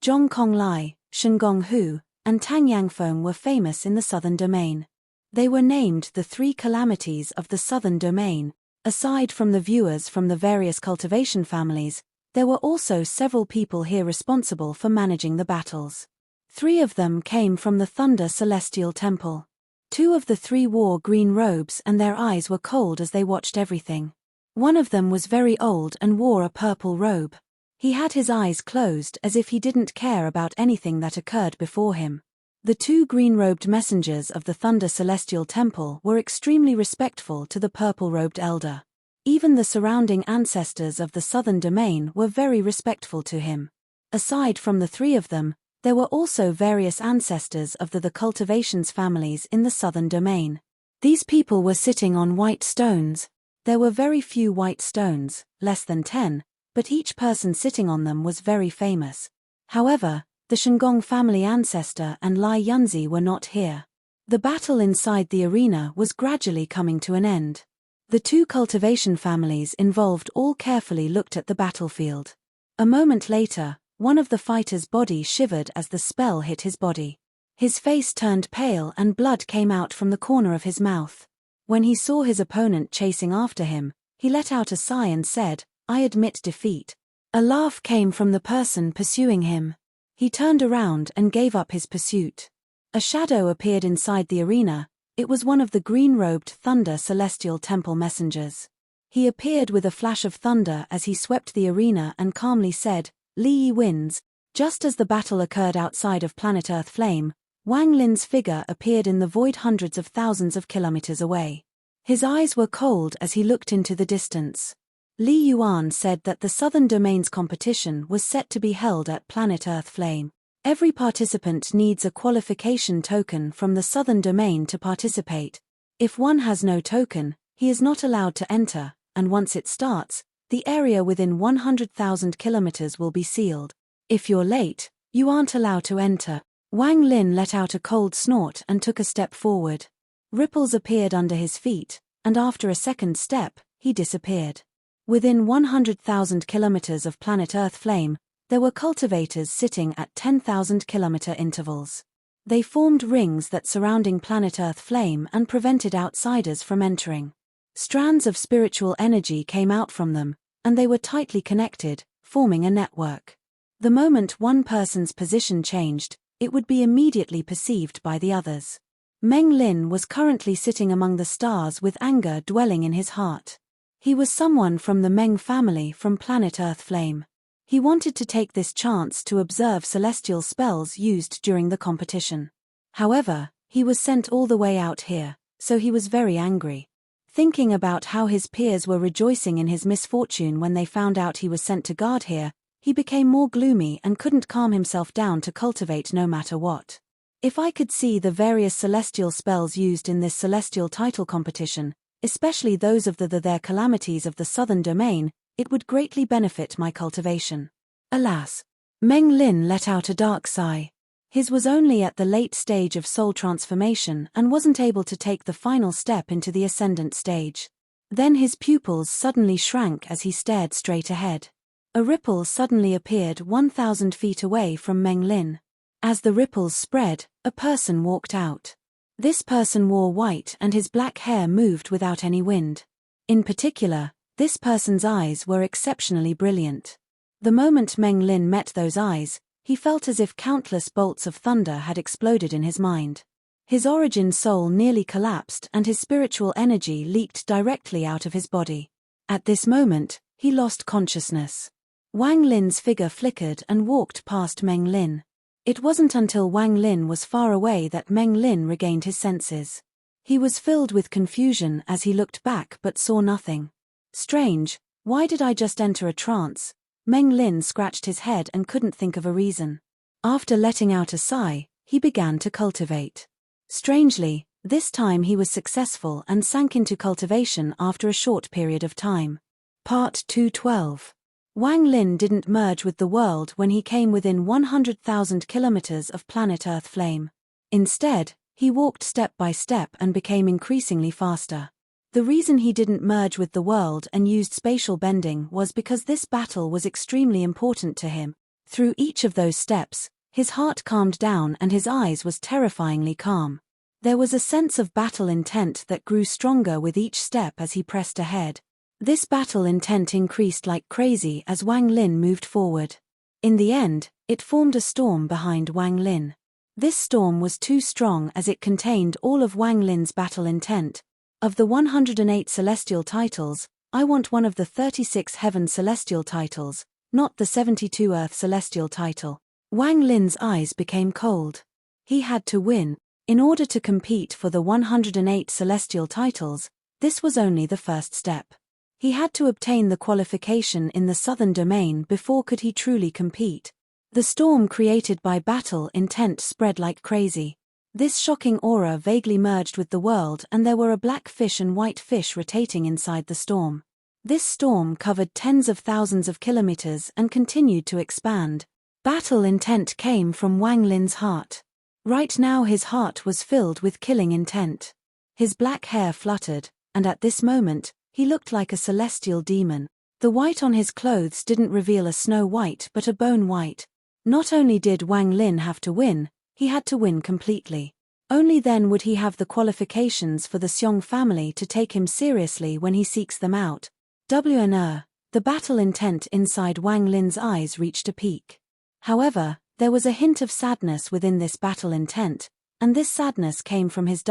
Zhong Konglai, Shengong and Tang Yangfeng were famous in the Southern Domain. They were named the three calamities of the Southern Domain. Aside from the viewers from the various cultivation families, there were also several people here responsible for managing the battles. 3 of them came from the Thunder Celestial Temple. 2 of the 3 wore green robes and their eyes were cold as they watched everything. One of them was very old and wore a purple robe. He had his eyes closed as if he didn't care about anything that occurred before him. The 2 green-robed messengers of the Thunder Celestial Temple were extremely respectful to the purple-robed elder. Even the surrounding ancestors of the Southern Domain were very respectful to him. Aside from the 3 of them, there were also various ancestors of the cultivations families in the Southern Domain. These people were sitting on white stones. There were very few white stones, less than 10, but each person sitting on them was very famous. However, the Shangong family ancestor and Lai Yunzi were not here. The battle inside the arena was gradually coming to an end. The two cultivation families involved all carefully looked at the battlefield. A moment later, one of the fighters' body shivered as the spell hit his body. His face turned pale and blood came out from the corner of his mouth. When he saw his opponent chasing after him, he let out a sigh and said, "I admit defeat." A laugh came from the person pursuing him. He turned around and gave up his pursuit. A shadow appeared inside the arena. It was one of the green-robed Thunder Celestial Temple messengers. He appeared with a flash of thunder as he swept the arena and calmly said, "Li Yi wins." Just as the battle occurred outside of planet Earth Flame, Wang Lin's figure appeared in the void hundreds of thousands of kilometers away. His eyes were cold as he looked into the distance. Li Yuan said that the Southern Domain's competition was set to be held at planet Earth Flame. Every participant needs a qualification token from the Southern Domain to participate. If one has no token, he is not allowed to enter, and once it starts, the area within 100,000 kilometers will be sealed. If you're late, you aren't allowed to enter. Wang Lin let out a cold snort and took a step forward. Ripples appeared under his feet, and after a second step, he disappeared. Within 100,000 kilometers of planet Earth Flame, there were cultivators sitting at 10,000 kilometer intervals. They formed rings that surrounding planet Earth Flame and prevented outsiders from entering. Strands of spiritual energy came out from them, and they were tightly connected, forming a network. The moment one person's position changed, it would be immediately perceived by the others. Meng Lin was currently sitting among the stars with anger dwelling in his heart. He was someone from the Meng family from planet Earth Flame. He wanted to take this chance to observe celestial spells used during the competition. However, he was sent all the way out here, so he was very angry. Thinking about how his peers were rejoicing in his misfortune when they found out he was sent to guard here, he became more gloomy and couldn't calm himself down to cultivate no matter what. If I could see the various celestial spells used in this celestial title competition, especially those of their calamities of the Southern Domain, it would greatly benefit my cultivation. Alas! Meng Lin let out a dark sigh. His was only at the late stage of soul transformation and wasn't able to take the final step into the ascendant stage. Then his pupils suddenly shrank as he stared straight ahead. A ripple suddenly appeared 1,000 feet away from Meng Lin. As the ripples spread, a person walked out. This person wore white and his black hair moved without any wind. In particular, this person's eyes were exceptionally brilliant. The moment Meng Lin met those eyes, he felt as if countless bolts of thunder had exploded in his mind. His origin soul nearly collapsed and his spiritual energy leaked directly out of his body. At this moment, he lost consciousness. Wang Lin's figure flickered and walked past Meng Lin. It wasn't until Wang Lin was far away that Meng Lin regained his senses. He was filled with confusion as he looked back but saw nothing. Strange, why did I just enter a trance? Meng Lin scratched his head and couldn't think of a reason. After letting out a sigh, he began to cultivate. Strangely, this time he was successful and sank into cultivation after a short period of time. Part 212. Wang Lin didn't merge with the world when he came within 100,000 kilometers of planet Earth Flame. Instead, he walked step by step and became increasingly faster. The reason he didn't merge with the world and used spatial bending was because this battle was extremely important to him. Through each of those steps, his heart calmed down and his eyes was terrifyingly calm. There was a sense of battle intent that grew stronger with each step as he pressed ahead. This battle intent increased like crazy as Wang Lin moved forward. In the end, it formed a storm behind Wang Lin. This storm was too strong as it contained all of Wang Lin's battle intent. Of the 108 celestial titles, I want one of the 36 heaven celestial titles, not the 72 earth celestial title. Wang Lin's eyes became cold. He had to win. In order to compete for the 108 celestial titles, this was only the first step. He had to obtain the qualification in the Southern Domain before could he truly compete. The storm created by battle intent spread like crazy. This shocking aura vaguely merged with the world, and there were a black fish and white fish rotating inside the storm. This storm covered tens of thousands of kilometers and continued to expand. Battle intent came from Wang Lin's heart. Right now his heart was filled with killing intent. His black hair fluttered, and at this moment, he looked like a celestial demon. The white on his clothes didn't reveal a snow white but a bone white. Not only did Wang Lin have to win, he had to win completely. Only then would he have the qualifications for the Xiong family to take him seriously when he seeks them out. The battle intent inside Wang Lin's eyes reached a peak. However, there was a hint of sadness within this battle intent, and this sadness came from his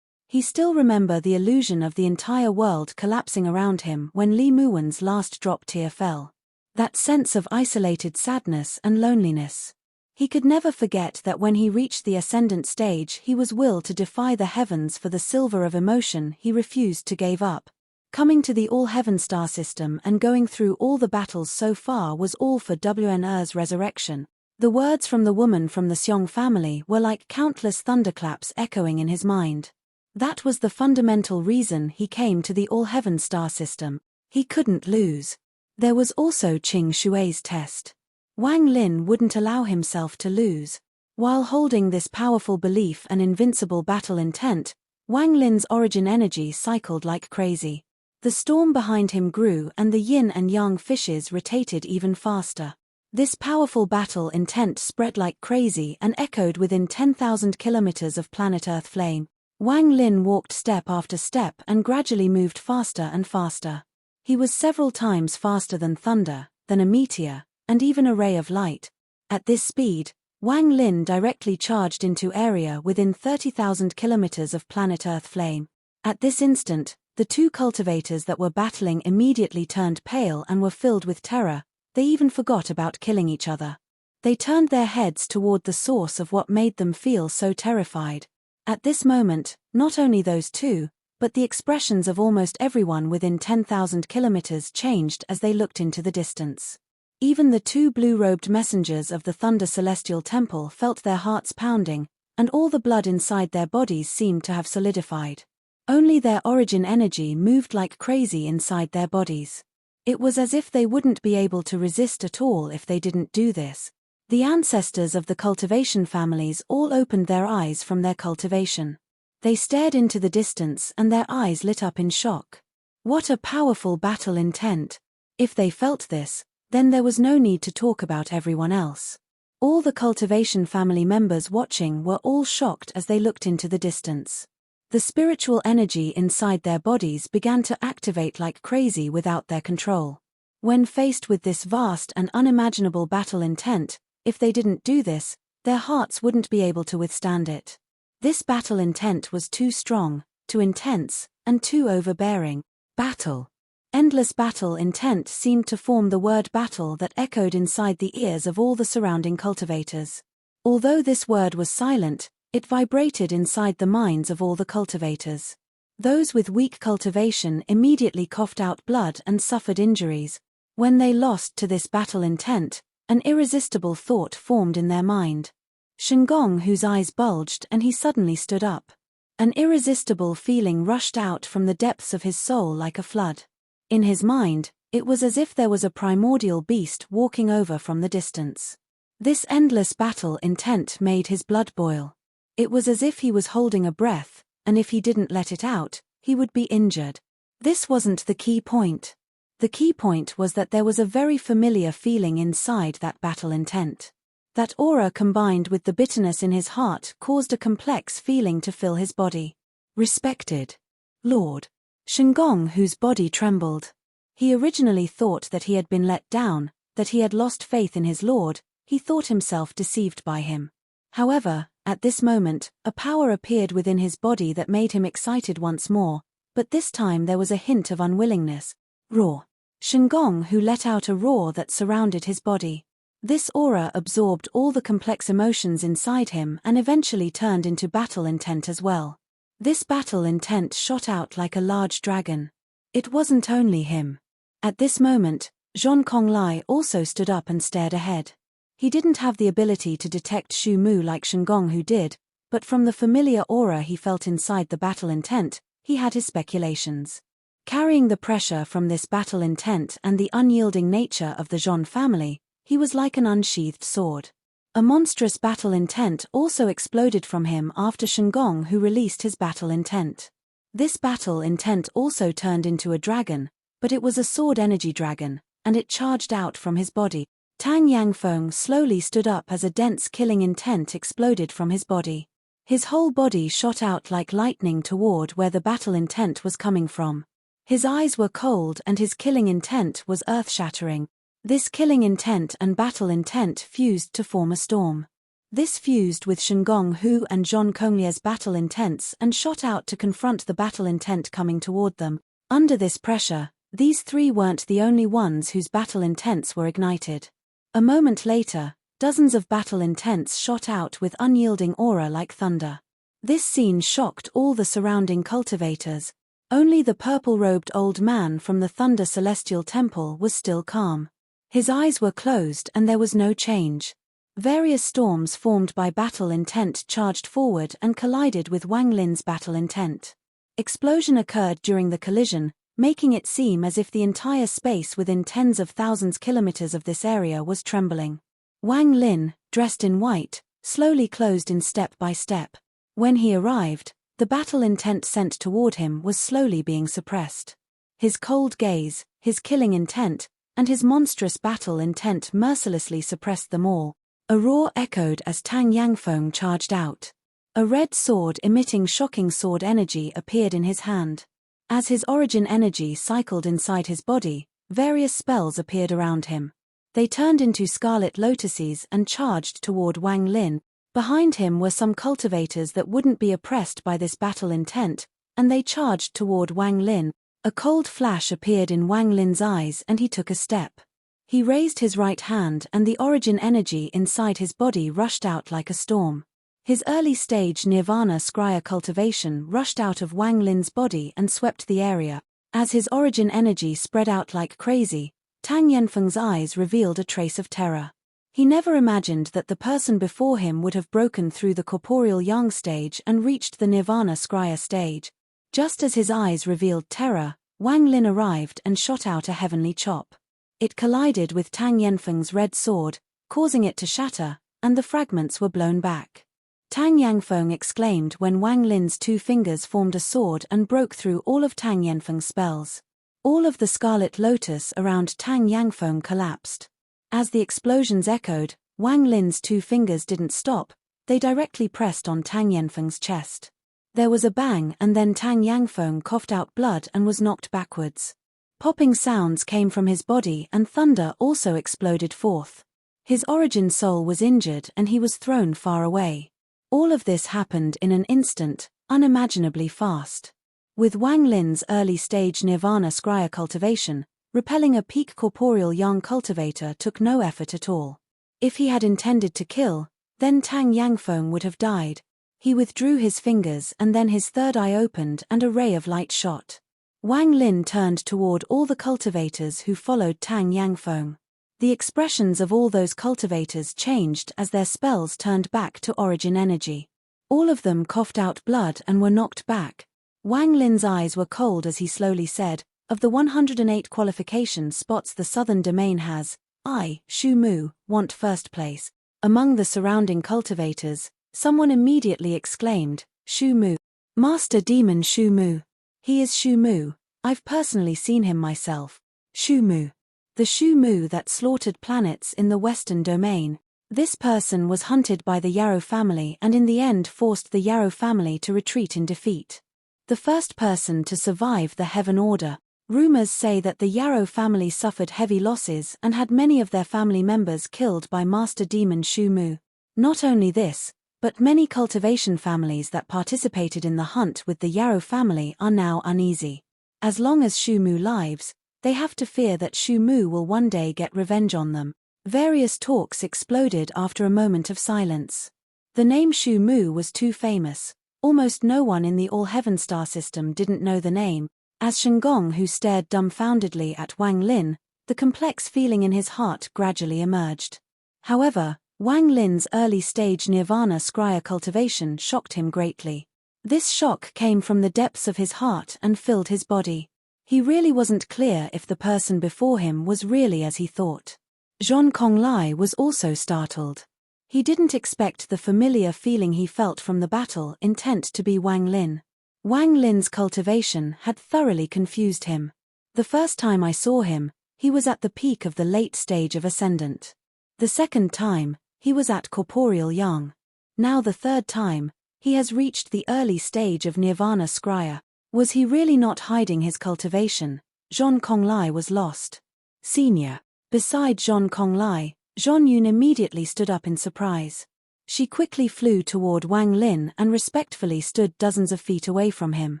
He still remembered the illusion of the entire world collapsing around him when Li Muwen's last drop tear fell. That sense of isolated sadness and loneliness. He could never forget that when he reached the ascendant stage he was willed to defy the heavens for the silver of emotion he refused to give up. Coming to the all-heaven star system and going through all the battles so far was all for WNR's resurrection. The words from the woman from the Xiong family were like countless thunderclaps echoing in his mind. That was the fundamental reason he came to the all-heaven star system. He couldn't lose. There was also Qing Shui's test. Wang Lin wouldn't allow himself to lose. While holding this powerful belief and invincible battle intent, Wang Lin's origin energy cycled like crazy. The storm behind him grew and the yin and yang fishes rotated even faster. This powerful battle intent spread like crazy and echoed within 10,000 kilometers of planet Earth flame. Wang Lin walked step after step and gradually moved faster and faster. He was several times faster than thunder, than a meteor, and even a ray of light. At this speed, Wang Lin directly charged into area within 30,000 kilometers of planet Earth flame. At this instant, the two cultivators that were battling immediately turned pale and were filled with terror. They even forgot about killing each other. They turned their heads toward the source of what made them feel so terrified. At this moment, not only those two, but the expressions of almost everyone within 10,000 kilometers changed as they looked into the distance. Even the two blue-robed messengers of the Thunder Celestial Temple felt their hearts pounding, and all the blood inside their bodies seemed to have solidified. Only their origin energy moved like crazy inside their bodies. It was as if they wouldn't be able to resist at all if they didn't do this. The ancestors of the cultivation families all opened their eyes from their cultivation. They stared into the distance and their eyes lit up in shock. What a powerful battle intent! If they felt this, then there was no need to talk about everyone else. All the cultivation family members watching were all shocked as they looked into the distance. The spiritual energy inside their bodies began to activate like crazy without their control. When faced with this vast and unimaginable battle intent, if they didn't do this, their hearts wouldn't be able to withstand it. This battle intent was too strong, too intense, and too overbearing. Battle. Endless battle intent seemed to form the word battle that echoed inside the ears of all the surrounding cultivators. Although this word was silent, it vibrated inside the minds of all the cultivators. Those with weak cultivation immediately coughed out blood and suffered injuries. When they lost to this battle intent, an irresistible thought formed in their mind. Shengong, whose eyes bulged, and he suddenly stood up. An irresistible feeling rushed out from the depths of his soul like a flood. In his mind, it was as if there was a primordial beast walking over from the distance. This endless battle intent made his blood boil. It was as if he was holding a breath, and if he didn't let it out, he would be injured. This wasn't the key point. The key point was that there was a very familiar feeling inside that battle intent. That aura combined with the bitterness in his heart caused a complex feeling to fill his body. Respected Lord. Shengong, whose body trembled. He originally thought that he had been let down, that he had lost faith in his lord. He thought himself deceived by him. However, at this moment, a power appeared within his body that made him excited once more, but this time there was a hint of unwillingness. Roar. Shengong, who let out a roar that surrounded his body. This aura absorbed all the complex emotions inside him and eventually turned into battle intent as well. This battle intent shot out like a large dragon. It wasn't only him. At this moment, Zhong Konglai also stood up and stared ahead. He didn't have the ability to detect Shu Mu like Shengong who did, but from the familiar aura he felt inside the battle intent, he had his speculations. Carrying the pressure from this battle intent and the unyielding nature of the Zhon family, he was like an unsheathed sword. A monstrous battle intent also exploded from him after Shengong, who released his battle intent. This battle intent also turned into a dragon, but it was a sword energy dragon, and it charged out from his body. Tang Yangfeng slowly stood up as a dense killing intent exploded from his body. His whole body shot out like lightning toward where the battle intent was coming from. His eyes were cold and his killing intent was earth-shattering. This killing intent and battle intent fused to form a storm. This fused with Shengong Hu and Zhon Konglie's battle intents and shot out to confront the battle intent coming toward them. Under this pressure, these three weren't the only ones whose battle intents were ignited. A moment later, dozens of battle intents shot out with unyielding aura like thunder. This scene shocked all the surrounding cultivators. Only the purple-robed old man from the Thunder Celestial Temple was still calm. His eyes were closed and there was no change. Various storms formed by battle intent charged forward and collided with Wang Lin's battle intent. Explosion occurred during the collision, making it seem as if the entire space within tens of thousands kilometers of this area was trembling. Wang Lin, dressed in white, slowly closed in step by step. When he arrived, the battle intent sent toward him was slowly being suppressed. His cold gaze, his killing intent, and his monstrous battle intent mercilessly suppressed them all. A roar echoed as Tang Yangfeng charged out. A red sword emitting shocking sword energy appeared in his hand. As his origin energy cycled inside his body, various spells appeared around him. They turned into scarlet lotuses and charged toward Wang Lin. Behind him were some cultivators that wouldn't be oppressed by this battle intent, and they charged toward Wang Lin. A cold flash appeared in Wang Lin's eyes and he took a step. He raised his right hand and the origin energy inside his body rushed out like a storm. His early-stage Nirvana Scryer cultivation rushed out of Wang Lin's body and swept the area. As his origin energy spread out like crazy, Tang Yanfeng's eyes revealed a trace of terror. He never imagined that the person before him would have broken through the corporeal yang stage and reached the Nirvana Scryer stage. Just as his eyes revealed terror, Wang Lin arrived and shot out a heavenly chop. It collided with Tang Yanfeng's red sword, causing it to shatter, and the fragments were blown back. Tang Yangfeng exclaimed when Wang Lin's two fingers formed a sword and broke through all of Tang Yanfeng's spells. All of the scarlet lotus around Tang Yangfeng collapsed. As the explosions echoed, Wang Lin's two fingers didn't stop, they directly pressed on Tang Yanfeng's chest. There was a bang and then Tang Yangfeng coughed out blood and was knocked backwards. Popping sounds came from his body and thunder also exploded forth. His origin soul was injured and he was thrown far away. All of this happened in an instant, unimaginably fast. With Wang Lin's early-stage Nirvana Scryer cultivation, repelling a peak corporeal yang cultivator took no effort at all. If he had intended to kill, then Tang Yangfeng would have died. He withdrew his fingers and then his third eye opened and a ray of light shot. Wang Lin turned toward all the cultivators who followed Tang Yangfeng. The expressions of all those cultivators changed as their spells turned back to origin energy. All of them coughed out blood and were knocked back. Wang Lin's eyes were cold as he slowly said, "Of the 108 qualification spots the Southern Domain has, I, Shu Mu, want first place." Among the surrounding cultivators, someone immediately exclaimed, "Shu Mu. Master Demon Shu Mu. He is Shu Mu, I've personally seen him myself. Shu Mu. The Shu Mu that slaughtered planets in the Western Domain. This person was hunted by the Yarrow family and in the end forced the Yarrow family to retreat in defeat. The first person to survive the Heaven Order. Rumors say that the Yarrow family suffered heavy losses and had many of their family members killed by Master Demon Shu Mu. Not only this, but many cultivation families that participated in the hunt with the Yarrow family are now uneasy. As long as Shu Mu lives, they have to fear that Shu Mu will one day get revenge on them. Various talks exploded after a moment of silence. The name Shu Mu was too famous. Almost no one in the All-Heaven star system didn't know the name. As Shengong, who stared dumbfoundedly at Wang Lin, the complex feeling in his heart gradually emerged. However, Wang Lin's early-stage Nirvana Scryer cultivation shocked him greatly. This shock came from the depths of his heart and filled his body. He really wasn't clear if the person before him was really as he thought. Zhong Konglai was also startled. He didn't expect the familiar feeling he felt from the battle intent to be Wang Lin. Wang Lin's cultivation had thoroughly confused him. The first time I saw him, he was at the peak of the late stage of Ascendant. The second time, he was at Corporeal Yang. Now the third time, he has reached the early stage of Nirvana Scryer. Was he really not hiding his cultivation? Zhong Konglai was lost. Senior. Beside Zhong Konglai, Zhong Yun immediately stood up in surprise. She quickly flew toward Wang Lin and respectfully stood dozens of feet away from him.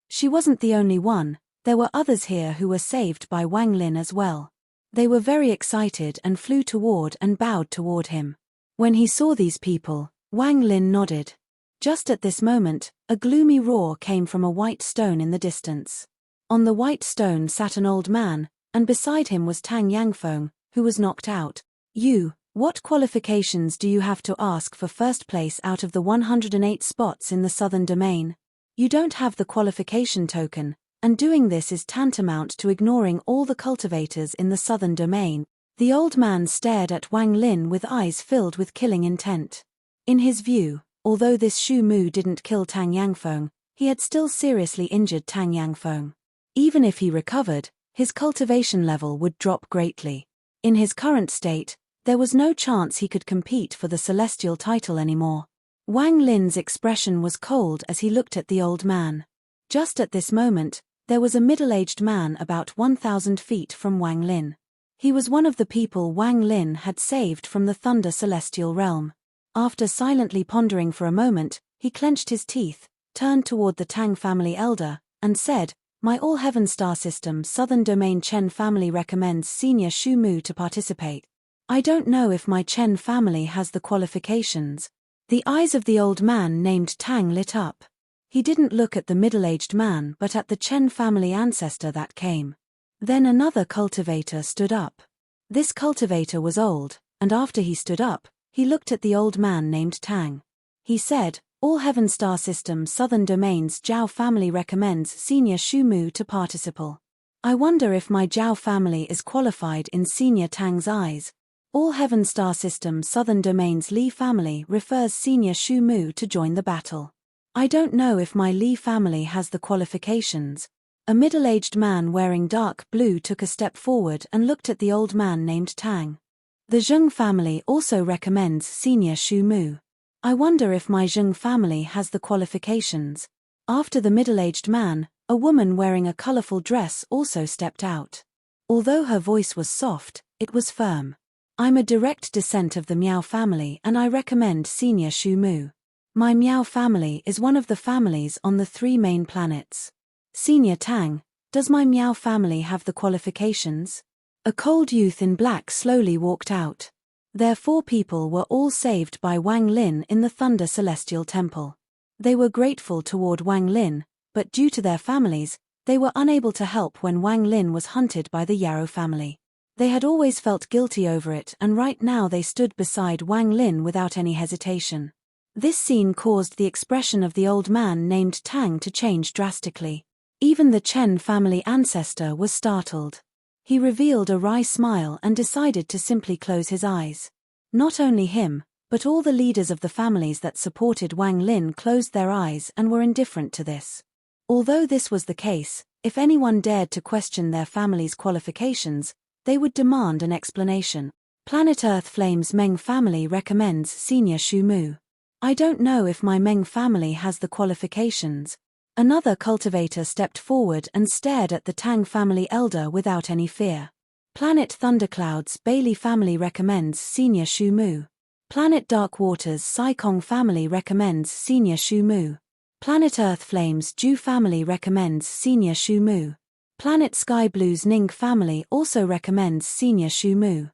She wasn't the only one, there were others here who were saved by Wang Lin as well. They were very excited and flew toward and bowed toward him. When he saw these people, Wang Lin nodded. Just at this moment, a gloomy roar came from a white stone in the distance. On the white stone sat an old man, and beside him was Tang Yangfeng, who was knocked out. You, what qualifications do you have to ask for first place out of the 108 spots in the southern domain? You don't have the qualification token, and doing this is tantamount to ignoring all the cultivators in the southern domain. The old man stared at Wang Lin with eyes filled with killing intent. In his view, although this Shu Mu didn't kill Tang Yangfeng, he had still seriously injured Tang Yangfeng. Even if he recovered, his cultivation level would drop greatly. In his current state, there was no chance he could compete for the celestial title anymore. Wang Lin's expression was cold as he looked at the old man. Just at this moment, there was a middle-aged man about 1,000 feet from Wang Lin. He was one of the people Wang Lin had saved from the Thunder Celestial Realm. After silently pondering for a moment, he clenched his teeth, turned toward the Tang family elder, and said, "My All-Heaven Star System Southern Domain Chen family recommends Senior Shu Mu to participate. I don't know if my Chen family has the qualifications." The eyes of the old man named Tang lit up. He didn't look at the middle-aged man but at the Chen family ancestor that came. Then another cultivator stood up. This cultivator was old, and after he stood up, he looked at the old man named Tang. He said, "All Heaven Star System Southern Domains Zhao family recommends Senior Shu Mu to participate. I wonder if my Zhao family is qualified in Senior Tang's eyes. All Heaven Star System Southern Domains Li family refers Senior Shu Mu to join the battle. I don't know if my Li family has the qualifications." A middle-aged man wearing dark blue took a step forward and looked at the old man named Tang. "The Zheng family also recommends Senior Shu Mu. I wonder if my Zheng family has the qualifications." After the middle-aged man, a woman wearing a colorful dress also stepped out. Although her voice was soft, it was firm. "I'm a direct descent of the Miao family and I recommend Senior Shu Mu. My Miao family is one of the families on the 3 main planets. Senior Tang, does my Miao family have the qualifications?" A cold youth in black slowly walked out. Their 4 people were all saved by Wang Lin in the Thunder Celestial Temple. They were grateful toward Wang Lin, but due to their families, they were unable to help when Wang Lin was hunted by the Yarrow family. They had always felt guilty over it and right now they stood beside Wang Lin without any hesitation. This scene caused the expression of the old man named Tang to change drastically. Even the Chen family ancestor was startled. He revealed a wry smile and decided to simply close his eyes. Not only him, but all the leaders of the families that supported Wang Lin closed their eyes and were indifferent to this. Although this was the case, if anyone dared to question their family's qualifications, they would demand an explanation. Planet Earth Flame's Meng family recommends Senior Shu Mu. I don't know if my Meng family has the qualifications. Another cultivator stepped forward and stared at the Tang family elder without any fear. Planet Thundercloud's Bailey family recommends Senior Shu Mu. Planet Dark Waters Saikong family recommends Senior Shu Mu. Planet Earth Flame's Ju family recommends Senior Shu Mu. Planet Sky Blue's Ning family also recommends Senior Shu Mu.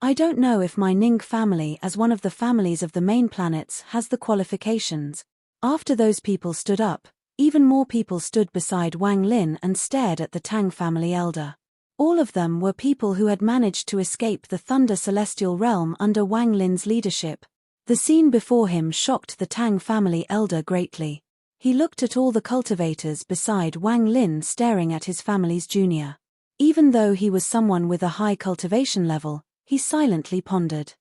I don't know if my Ning family as one of the families of the main planets has the qualifications. After those people stood up, even more people stood beside Wang Lin and stared at the Tang family elder. All of them were people who had managed to escape the Thunder Celestial Realm under Wang Lin's leadership. The scene before him shocked the Tang family elder greatly. He looked at all the cultivators beside Wang Lin staring at his family's junior. Even though he was someone with a high cultivation level, he silently pondered.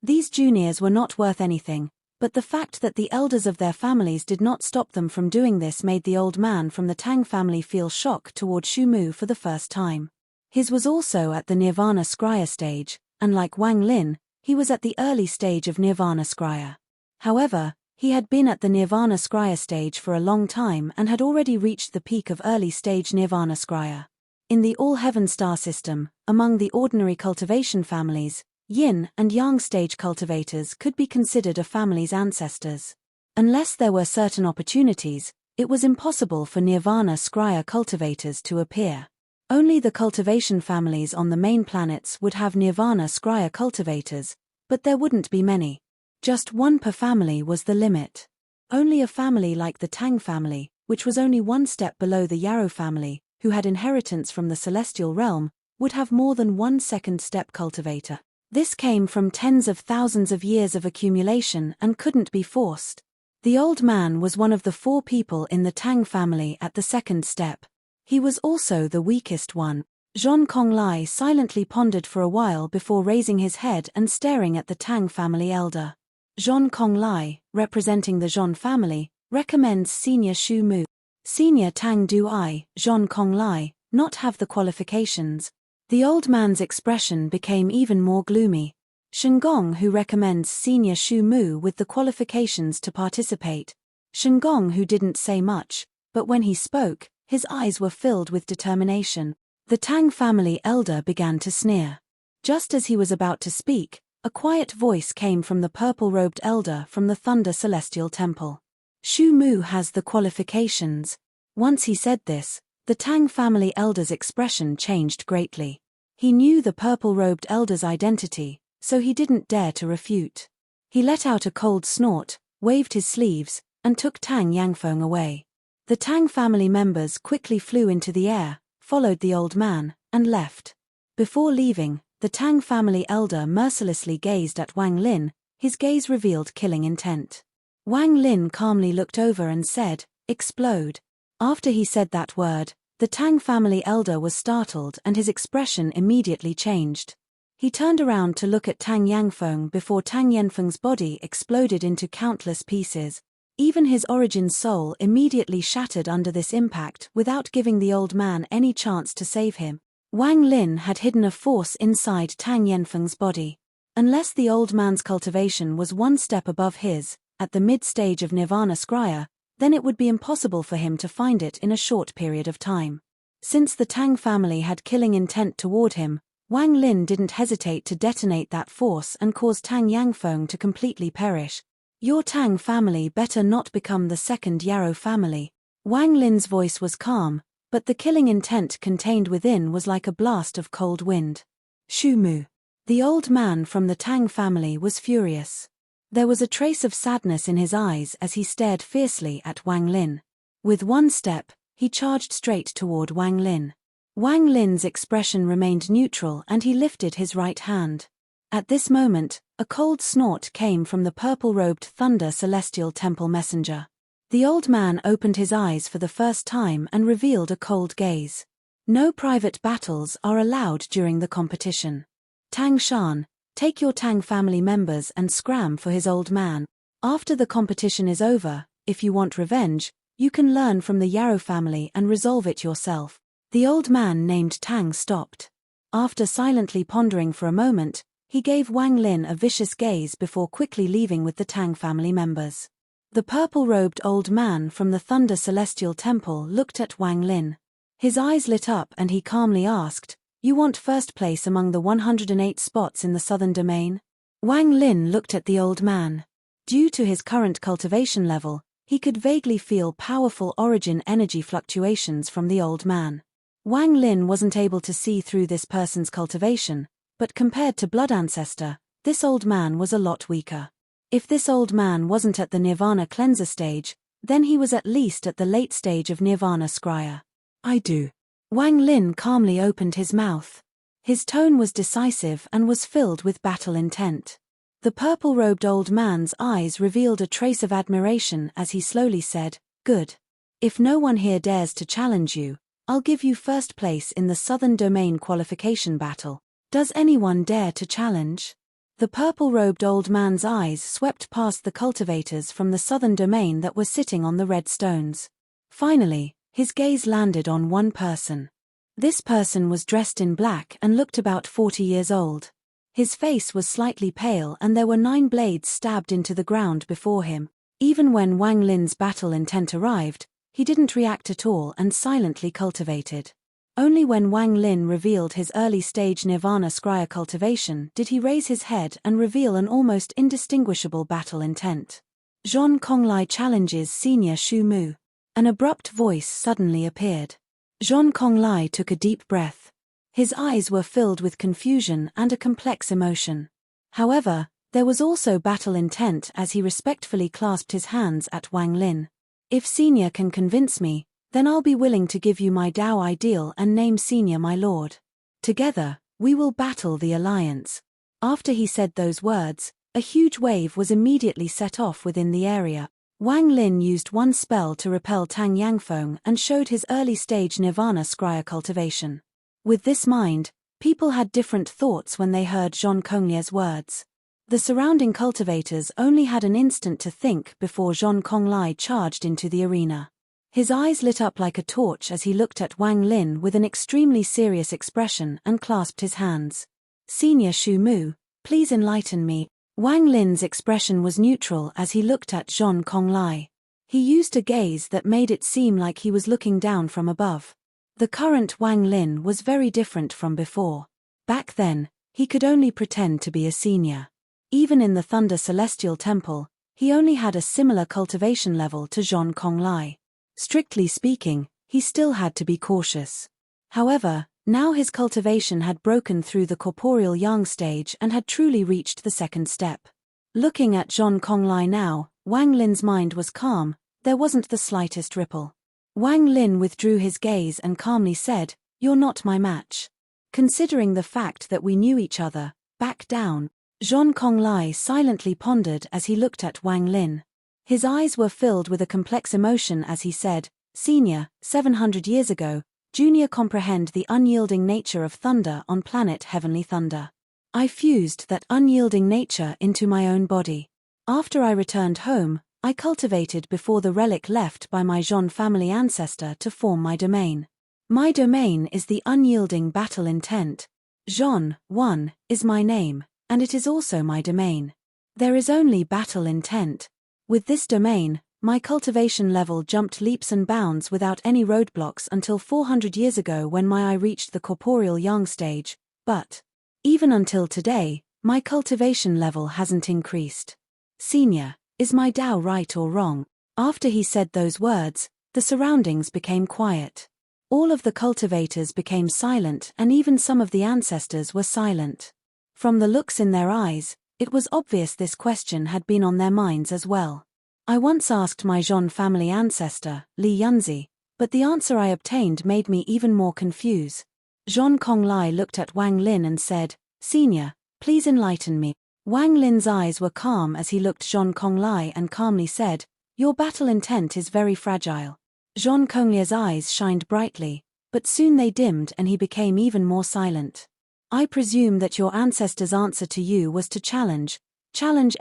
These juniors were not worth anything, but the fact that the elders of their families did not stop them from doing this made the old man from the Tang family feel shock toward Shu Mu for the first time. His was also at the Nirvana Scryer stage, and like Wang Lin, he was at the early stage of Nirvana Scryer. However, he had been at the Nirvana Scryer stage for a long time and had already reached the peak of early stage Nirvana Scryer. In the All-Heaven star system, among the ordinary cultivation families, Yin and Yang stage cultivators could be considered a family's ancestors. Unless there were certain opportunities, it was impossible for Nirvana Scryer cultivators to appear. Only the cultivation families on the main planets would have Nirvana Scryer cultivators, but there wouldn't be many. Just one per family was the limit. Only a family like the Tang family, which was only one step below the Yarrow family, who had inheritance from the Celestial Realm, would have more than one second step cultivator. This came from tens of thousands of years of accumulation and couldn't be forced. The old man was one of the 4 people in the Tang family at the second step. He was also the weakest one. Zhong Konglai silently pondered for a while before raising his head and staring at the Tang family elder. Zhong Konglai, representing the Zhong family, recommends Senior Shu Mu. Senior Tang do I, Zhong Konglai, not have the qualifications. The old man's expression became even more gloomy. Shengong who recommends Senior Shu Mu with the qualifications to participate. Shengong who didn't say much, but when he spoke, his eyes were filled with determination. The Tang family elder began to sneer. Just as he was about to speak, a quiet voice came from the purple-robed elder from the Thunder Celestial Temple. Shu Mu has the qualifications. Once he said this, the Tang family elder's expression changed greatly. He knew the purple-robed elder's identity, so he didn't dare to refute. He let out a cold snort, waved his sleeves, and took Tang Yangfeng away. The Tang family members quickly flew into the air, followed the old man, and left. Before leaving, the Tang family elder mercilessly gazed at Wang Lin, his gaze revealed killing intent. Wang Lin calmly looked over and said, "Explode." After he said that word, the Tang family elder was startled and his expression immediately changed. He turned around to look at Tang Yangfeng before Tang Yanfeng's body exploded into countless pieces. Even his origin soul immediately shattered under this impact without giving the old man any chance to save him. Wang Lin had hidden a force inside Tang Yanfeng's body. Unless the old man's cultivation was one step above his, at the mid-stage of Nirvana Scryer, then it would be impossible for him to find it in a short period of time. Since the Tang family had killing intent toward him, Wang Lin didn't hesitate to detonate that force and cause Tang Yangfeng to completely perish. Your Tang family better not become the second Yarrow family. Wang Lin's voice was calm, but the killing intent contained within was like a blast of cold wind. Shu Mu. The old man from the Tang family was furious. There was a trace of sadness in his eyes as he stared fiercely at Wang Lin. With one step, he charged straight toward Wang Lin. Wang Lin's expression remained neutral and he lifted his right hand. At this moment, a cold snort came from the purple-robed Thunder Celestial Temple messenger. The old man opened his eyes for the first time and revealed a cold gaze. No private battles are allowed during the competition. Tang Shan, take your Tang family members and scram for his old man. After the competition is over, if you want revenge, you can learn from the Yarrow family and resolve it yourself. The old man named Tang stopped. After silently pondering for a moment, he gave Wang Lin a vicious gaze before quickly leaving with the Tang family members. The purple-robed old man from the Thunder Celestial Temple looked at Wang Lin. His eyes lit up and he calmly asked, "You want first place among the 108 spots in the southern domain?" Wang Lin looked at the old man. Due to his current cultivation level, he could vaguely feel powerful origin energy fluctuations from the old man. Wang Lin wasn't able to see through this person's cultivation, but compared to Blood Ancestor, this old man was a lot weaker. If this old man wasn't at the Nirvana Cleanser stage, then he was at least at the late stage of Nirvana Scryer. "I do. Wang Lin calmly opened his mouth. His tone was decisive and was filled with battle intent. The purple-robed old man's eyes revealed a trace of admiration as he slowly said, "Good. If no one here dares to challenge you, I'll give you first place in the Southern Domain qualification battle. Does anyone dare to challenge?" The purple-robed old man's eyes swept past the cultivators from the Southern Domain that were sitting on the red stones. Finally, his gaze landed on one person. This person was dressed in black and looked about 40 years old. His face was slightly pale and there were 9 blades stabbed into the ground before him. Even when Wang Lin's battle intent arrived, he didn't react at all and silently cultivated. Only when Wang Lin revealed his early-stage Nirvana Scryer cultivation did he raise his head and reveal an almost indistinguishable battle intent. Zhong Konglai challenges Senior Shu Mu. An abrupt voice suddenly appeared. Zhong Konglai took a deep breath. His eyes were filled with confusion and a complex emotion. However, there was also battle intent as he respectfully clasped his hands at Wang Lin. "If Senior can convince me, then I'll be willing to give you my Dao ideal and name Senior my lord. Together, we will battle the alliance." After he said those words, a huge wave was immediately set off within the area. Wang Lin used one spell to repel Tang Yangfeng and showed his early-stage Nirvana Scryer cultivation. With this mind, people had different thoughts when they heard Zhong Konglai's words. The surrounding cultivators only had an instant to think before Zhong Konglai charged into the arena. His eyes lit up like a torch as he looked at Wang Lin with an extremely serious expression and clasped his hands. "Senior Shu Mu, please enlighten me." Wang Lin's expression was neutral as he looked at Zhong Konglai. He used a gaze that made it seem like he was looking down from above. The current Wang Lin was very different from before. Back then, he could only pretend to be a senior. Even in the Thunder Celestial Temple, he only had a similar cultivation level to Zhong Konglai. Strictly speaking, he still had to be cautious. However, now his cultivation had broken through the corporeal yang stage and had truly reached the second step. Looking at Zhong Konglai now, Wang Lin's mind was calm, there wasn't the slightest ripple. Wang Lin withdrew his gaze and calmly said, "You're not my match. Considering the fact that we knew each other, back down." Zhong Konglai silently pondered as he looked at Wang Lin. His eyes were filled with a complex emotion as he said, "Senior, 700 years ago, Junior comprehend the unyielding nature of thunder on planet Heavenly Thunder. I fused that unyielding nature into my own body. After I returned home, I cultivated before the relic left by my Zhong family ancestor to form my domain. My domain is the unyielding battle intent. Zhong, 1, is my name, and it is also my domain. There is only battle intent. With this domain, my cultivation level jumped leaps and bounds without any roadblocks until 400 years ago when my eye reached the corporeal yang stage, but even until today, my cultivation level hasn't increased. Senior, is my Dao right or wrong?" After he said those words, the surroundings became quiet. All of the cultivators became silent and even some of the ancestors were silent. From the looks in their eyes, it was obvious this question had been on their minds as well. I once asked my Zhong family ancestor, Li Yunzi, but the answer I obtained made me even more confused. Zhong Konglai looked at Wang Lin and said, "Senior, please enlighten me." Wang Lin's eyes were calm as he looked Zhong Konglai and calmly said, "Your battle intent is very fragile." Zhong Konglai's eyes shined brightly, but soon they dimmed and he became even more silent. "I presume that your ancestor's answer to you was to challenge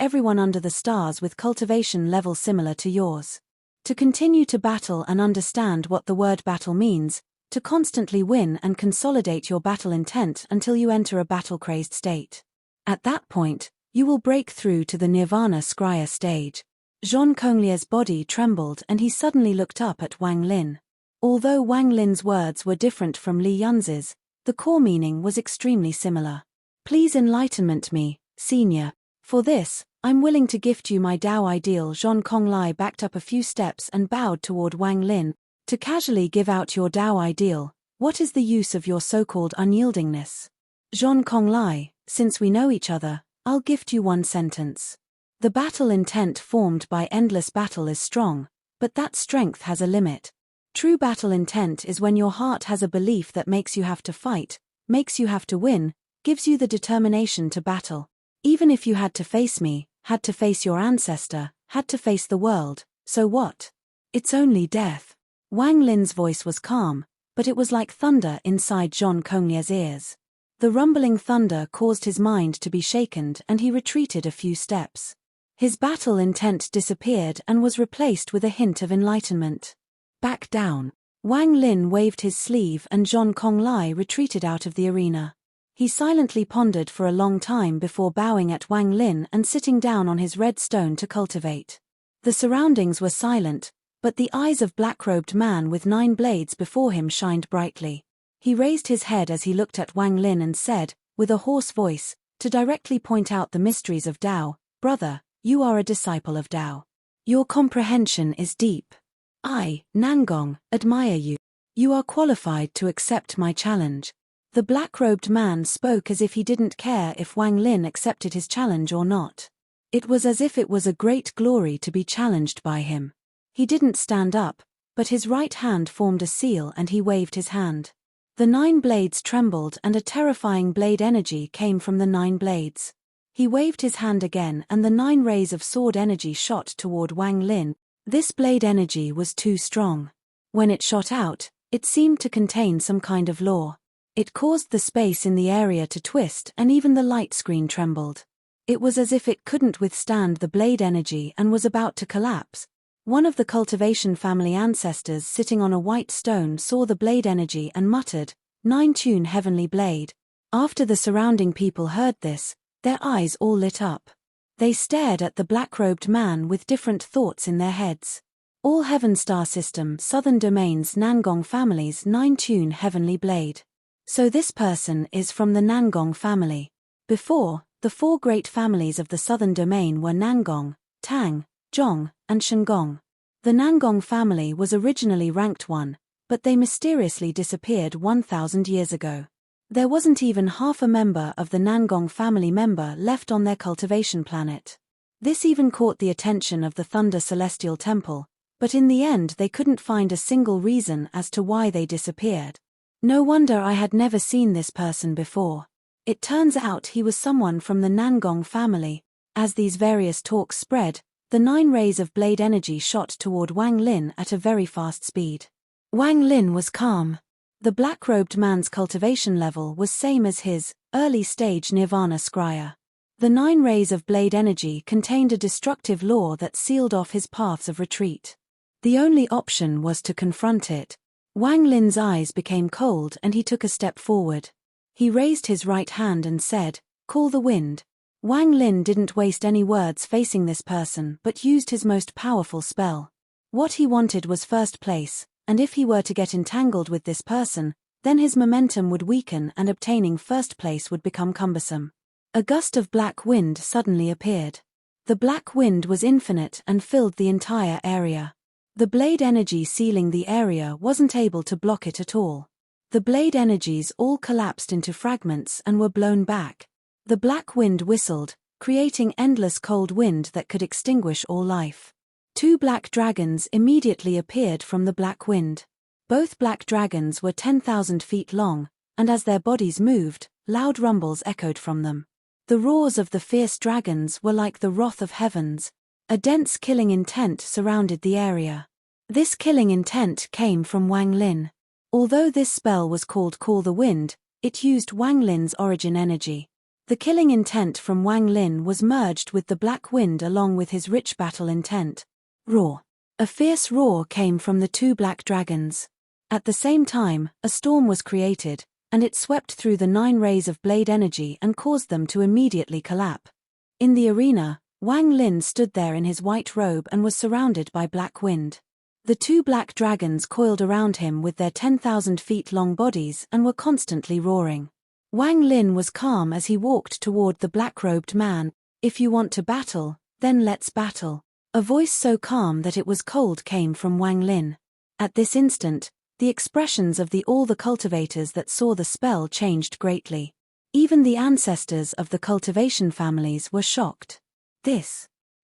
everyone under the stars with cultivation level similar to yours. To continue to battle and understand what the word battle means, to constantly win and consolidate your battle intent until you enter a battle-crazed state. At that point, you will break through to the Nirvana Scryer stage." Zhong Konglai's body trembled and he suddenly looked up at Wang Lin. Although Wang Lin's words were different from Li Yunzi's, the core meaning was extremely similar. "Please enlightenment me, Senior. For this, I'm willing to gift you my Dao ideal." Zhong Konglai backed up a few steps and bowed toward Wang Lin. "To casually give out your Dao ideal, what is the use of your so-called unyieldingness?" "Zhong Konglai, since we know each other, I'll gift you one sentence. The battle intent formed by endless battle is strong, but that strength has a limit. True battle intent is when your heart has a belief that makes you have to fight, makes you have to win, gives you the determination to battle. Even if you had to face me, had to face your ancestor, had to face the world, so what? It's only death. Wang Lin's voice was calm, but it was like thunder inside Zhong Konglie's ears. The rumbling thunder caused his mind to be shaken and he retreated a few steps. His battle intent disappeared and was replaced with a hint of enlightenment. Back down. Wang Lin waved his sleeve and Zhong Konglai retreated out of the arena. He silently pondered for a long time before bowing at Wang Lin and sitting down on his red stone to cultivate. The surroundings were silent, but the eyes of black-robed man with 9 blades before him shined brightly. He raised his head as he looked at Wang Lin and said, with a hoarse voice, to directly point out the mysteries of Tao, "Brother, you are a disciple of Tao. Your comprehension is deep. I, Nangong, admire you. You are qualified to accept my challenge." The black-robed man spoke as if he didn't care if Wang Lin accepted his challenge or not. It was as if it was a great glory to be challenged by him. He didn't stand up, but his right hand formed a seal and he waved his hand. The 9 blades trembled and a terrifying blade energy came from the 9 blades. He waved his hand again and the 9 rays of sword energy shot toward Wang Lin. This blade energy was too strong. When it shot out, it seemed to contain some kind of law. It caused the space in the area to twist and even the light screen trembled. It was as if it couldn't withstand the blade energy and was about to collapse. One of the cultivation family ancestors sitting on a white stone saw the blade energy and muttered, "9-tune heavenly blade." After the surrounding people heard this, their eyes all lit up. They stared at the black-robed man with different thoughts in their heads. All Heaven Star System Southern Domains Nangong family's 9-tune heavenly blade. So this person is from the Nangong family. Before, the 4 great families of the Southern Domain were Nangong, Tang, Zhong, and Shenggong. The Nangong family was originally ranked 1, but they mysteriously disappeared 1,000 years ago. There wasn't even half a member of the Nangong family member left on their cultivation planet. This even caught the attention of the Thunder Celestial Temple, but in the end they couldn't find a single reason as to why they disappeared. No wonder I had never seen this person before. It turns out he was someone from the Nangong family. As these various talks spread, the 9 rays of blade energy shot toward Wang Lin at a very fast speed. Wang Lin was calm. The black-robed man's cultivation level was same as his, early-stage Nirvana Scryer. The 9 rays of blade energy contained a destructive law that sealed off his paths of retreat. The only option was to confront it. Wang Lin's eyes became cold and he took a step forward. He raised his right hand and said, "Call the wind." Wang Lin didn't waste any words facing this person but used his most powerful spell. What he wanted was first place, and if he were to get entangled with this person, then his momentum would weaken and obtaining first place would become cumbersome. A gust of black wind suddenly appeared. The black wind was infinite and filled the entire area. The blade energy sealing the area wasn't able to block it at all. The blade energies all collapsed into fragments and were blown back. The black wind whistled, creating endless cold wind that could extinguish all life. 2 black dragons immediately appeared from the black wind. Both black dragons were 10,000 feet long, and as their bodies moved, loud rumbles echoed from them. The roars of the fierce dragons were like the wrath of heavens. A dense killing intent surrounded the area. This killing intent came from Wang Lin. Although this spell was called Call the Wind, it used Wang Lin's origin energy. The killing intent from Wang Lin was merged with the black wind along with his rich battle intent. Roar. A fierce roar came from the 2 black dragons. At the same time, a storm was created, and it swept through the 9 rays of blade energy and caused them to immediately collapse. In the arena, Wang Lin stood there in his white robe and was surrounded by black wind. The 2 black dragons coiled around him with their 10,000 feet long bodies and were constantly roaring. Wang Lin was calm as he walked toward the black-robed man. "If you want to battle, then let's battle." A voice so calm that it was cold came from Wang Lin. At this instant, the expressions of all the cultivators that saw the spell changed greatly. Even the ancestors of the cultivation families were shocked.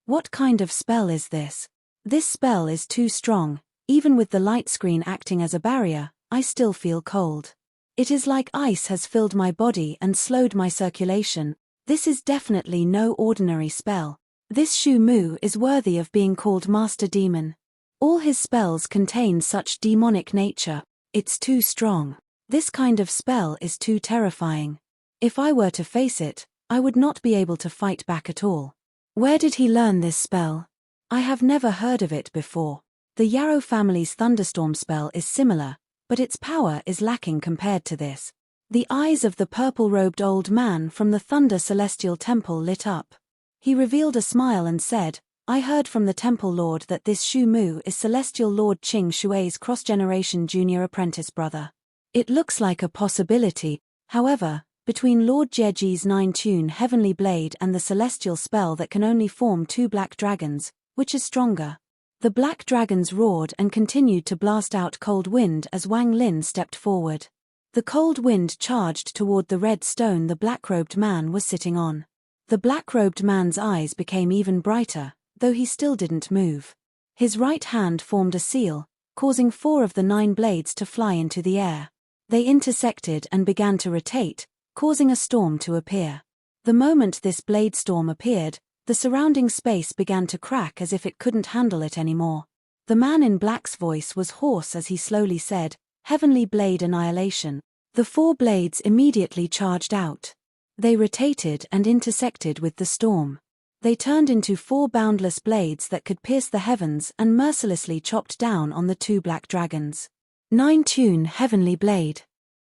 What kind of spell is this? This spell is too strong, Even with the light screen acting as a barrier, I still feel cold. It is like ice has filled my body and slowed my circulation. This is definitely no ordinary spell. This Shu Mu is worthy of being called Master Demon. All his spells contain such demonic nature. It's too strong. This kind of spell is too terrifying. If I were to face it, I would not be able to fight back at all. Where did he learn this spell? I have never heard of it before. The Yarrow family's thunderstorm spell is similar, but its power is lacking compared to this. The eyes of the purple-robed old man from the Thunder Celestial Temple lit up. He revealed a smile and said, "I heard from the Temple Lord that this Shu Mu is Celestial Lord Qing Shui's cross-generation junior apprentice brother. It looks like a possibility, however, between Lord Jieji's 9-tune Heavenly Blade and the celestial spell that can only form 2 black dragons, which is stronger?" The black dragons roared and continued to blast out cold wind as Wang Lin stepped forward. The cold wind charged toward the red stone the black-robed man was sitting on. The black-robed man's eyes became even brighter, though he still didn't move. His right hand formed a seal, causing 4 of the 9 blades to fly into the air. They intersected and began to rotate, causing a storm to appear. The moment this blade storm appeared, the surrounding space began to crack as if it couldn't handle it anymore. The man in black's voice was hoarse as he slowly said, "Heavenly Blade Annihilation." The 4 blades immediately charged out. They rotated and intersected with the storm. They turned into 4 boundless blades that could pierce the heavens and mercilessly chopped down on the 2 black dragons. 9-tune Heavenly Blade.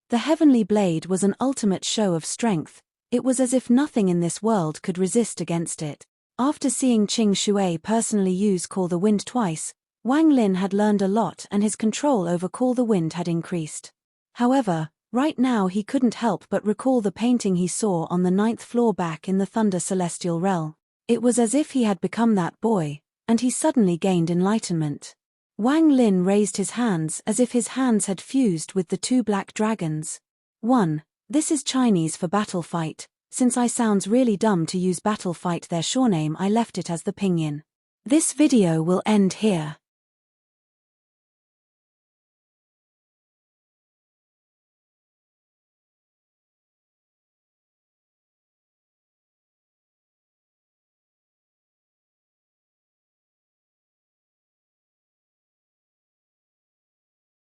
The Heavenly Blade was an ultimate show of strength. It was as if nothing in this world could resist against it. After seeing Qing Shui personally use Call the Wind twice, Wang Lin had learned a lot and his control over Call the Wind had increased. However, right now he couldn't help but recall the painting he saw on the 9th floor back in the Thunder Celestial Realm. It was as if he had become that boy, and he suddenly gained enlightenment. Wang Lin raised his hands as if his hands had fused with the 2 black dragons. 1. This is Chinese for battle fight. Since I sounds really dumb to use battle fight their surname, I left it as the pinyin. This video will end here.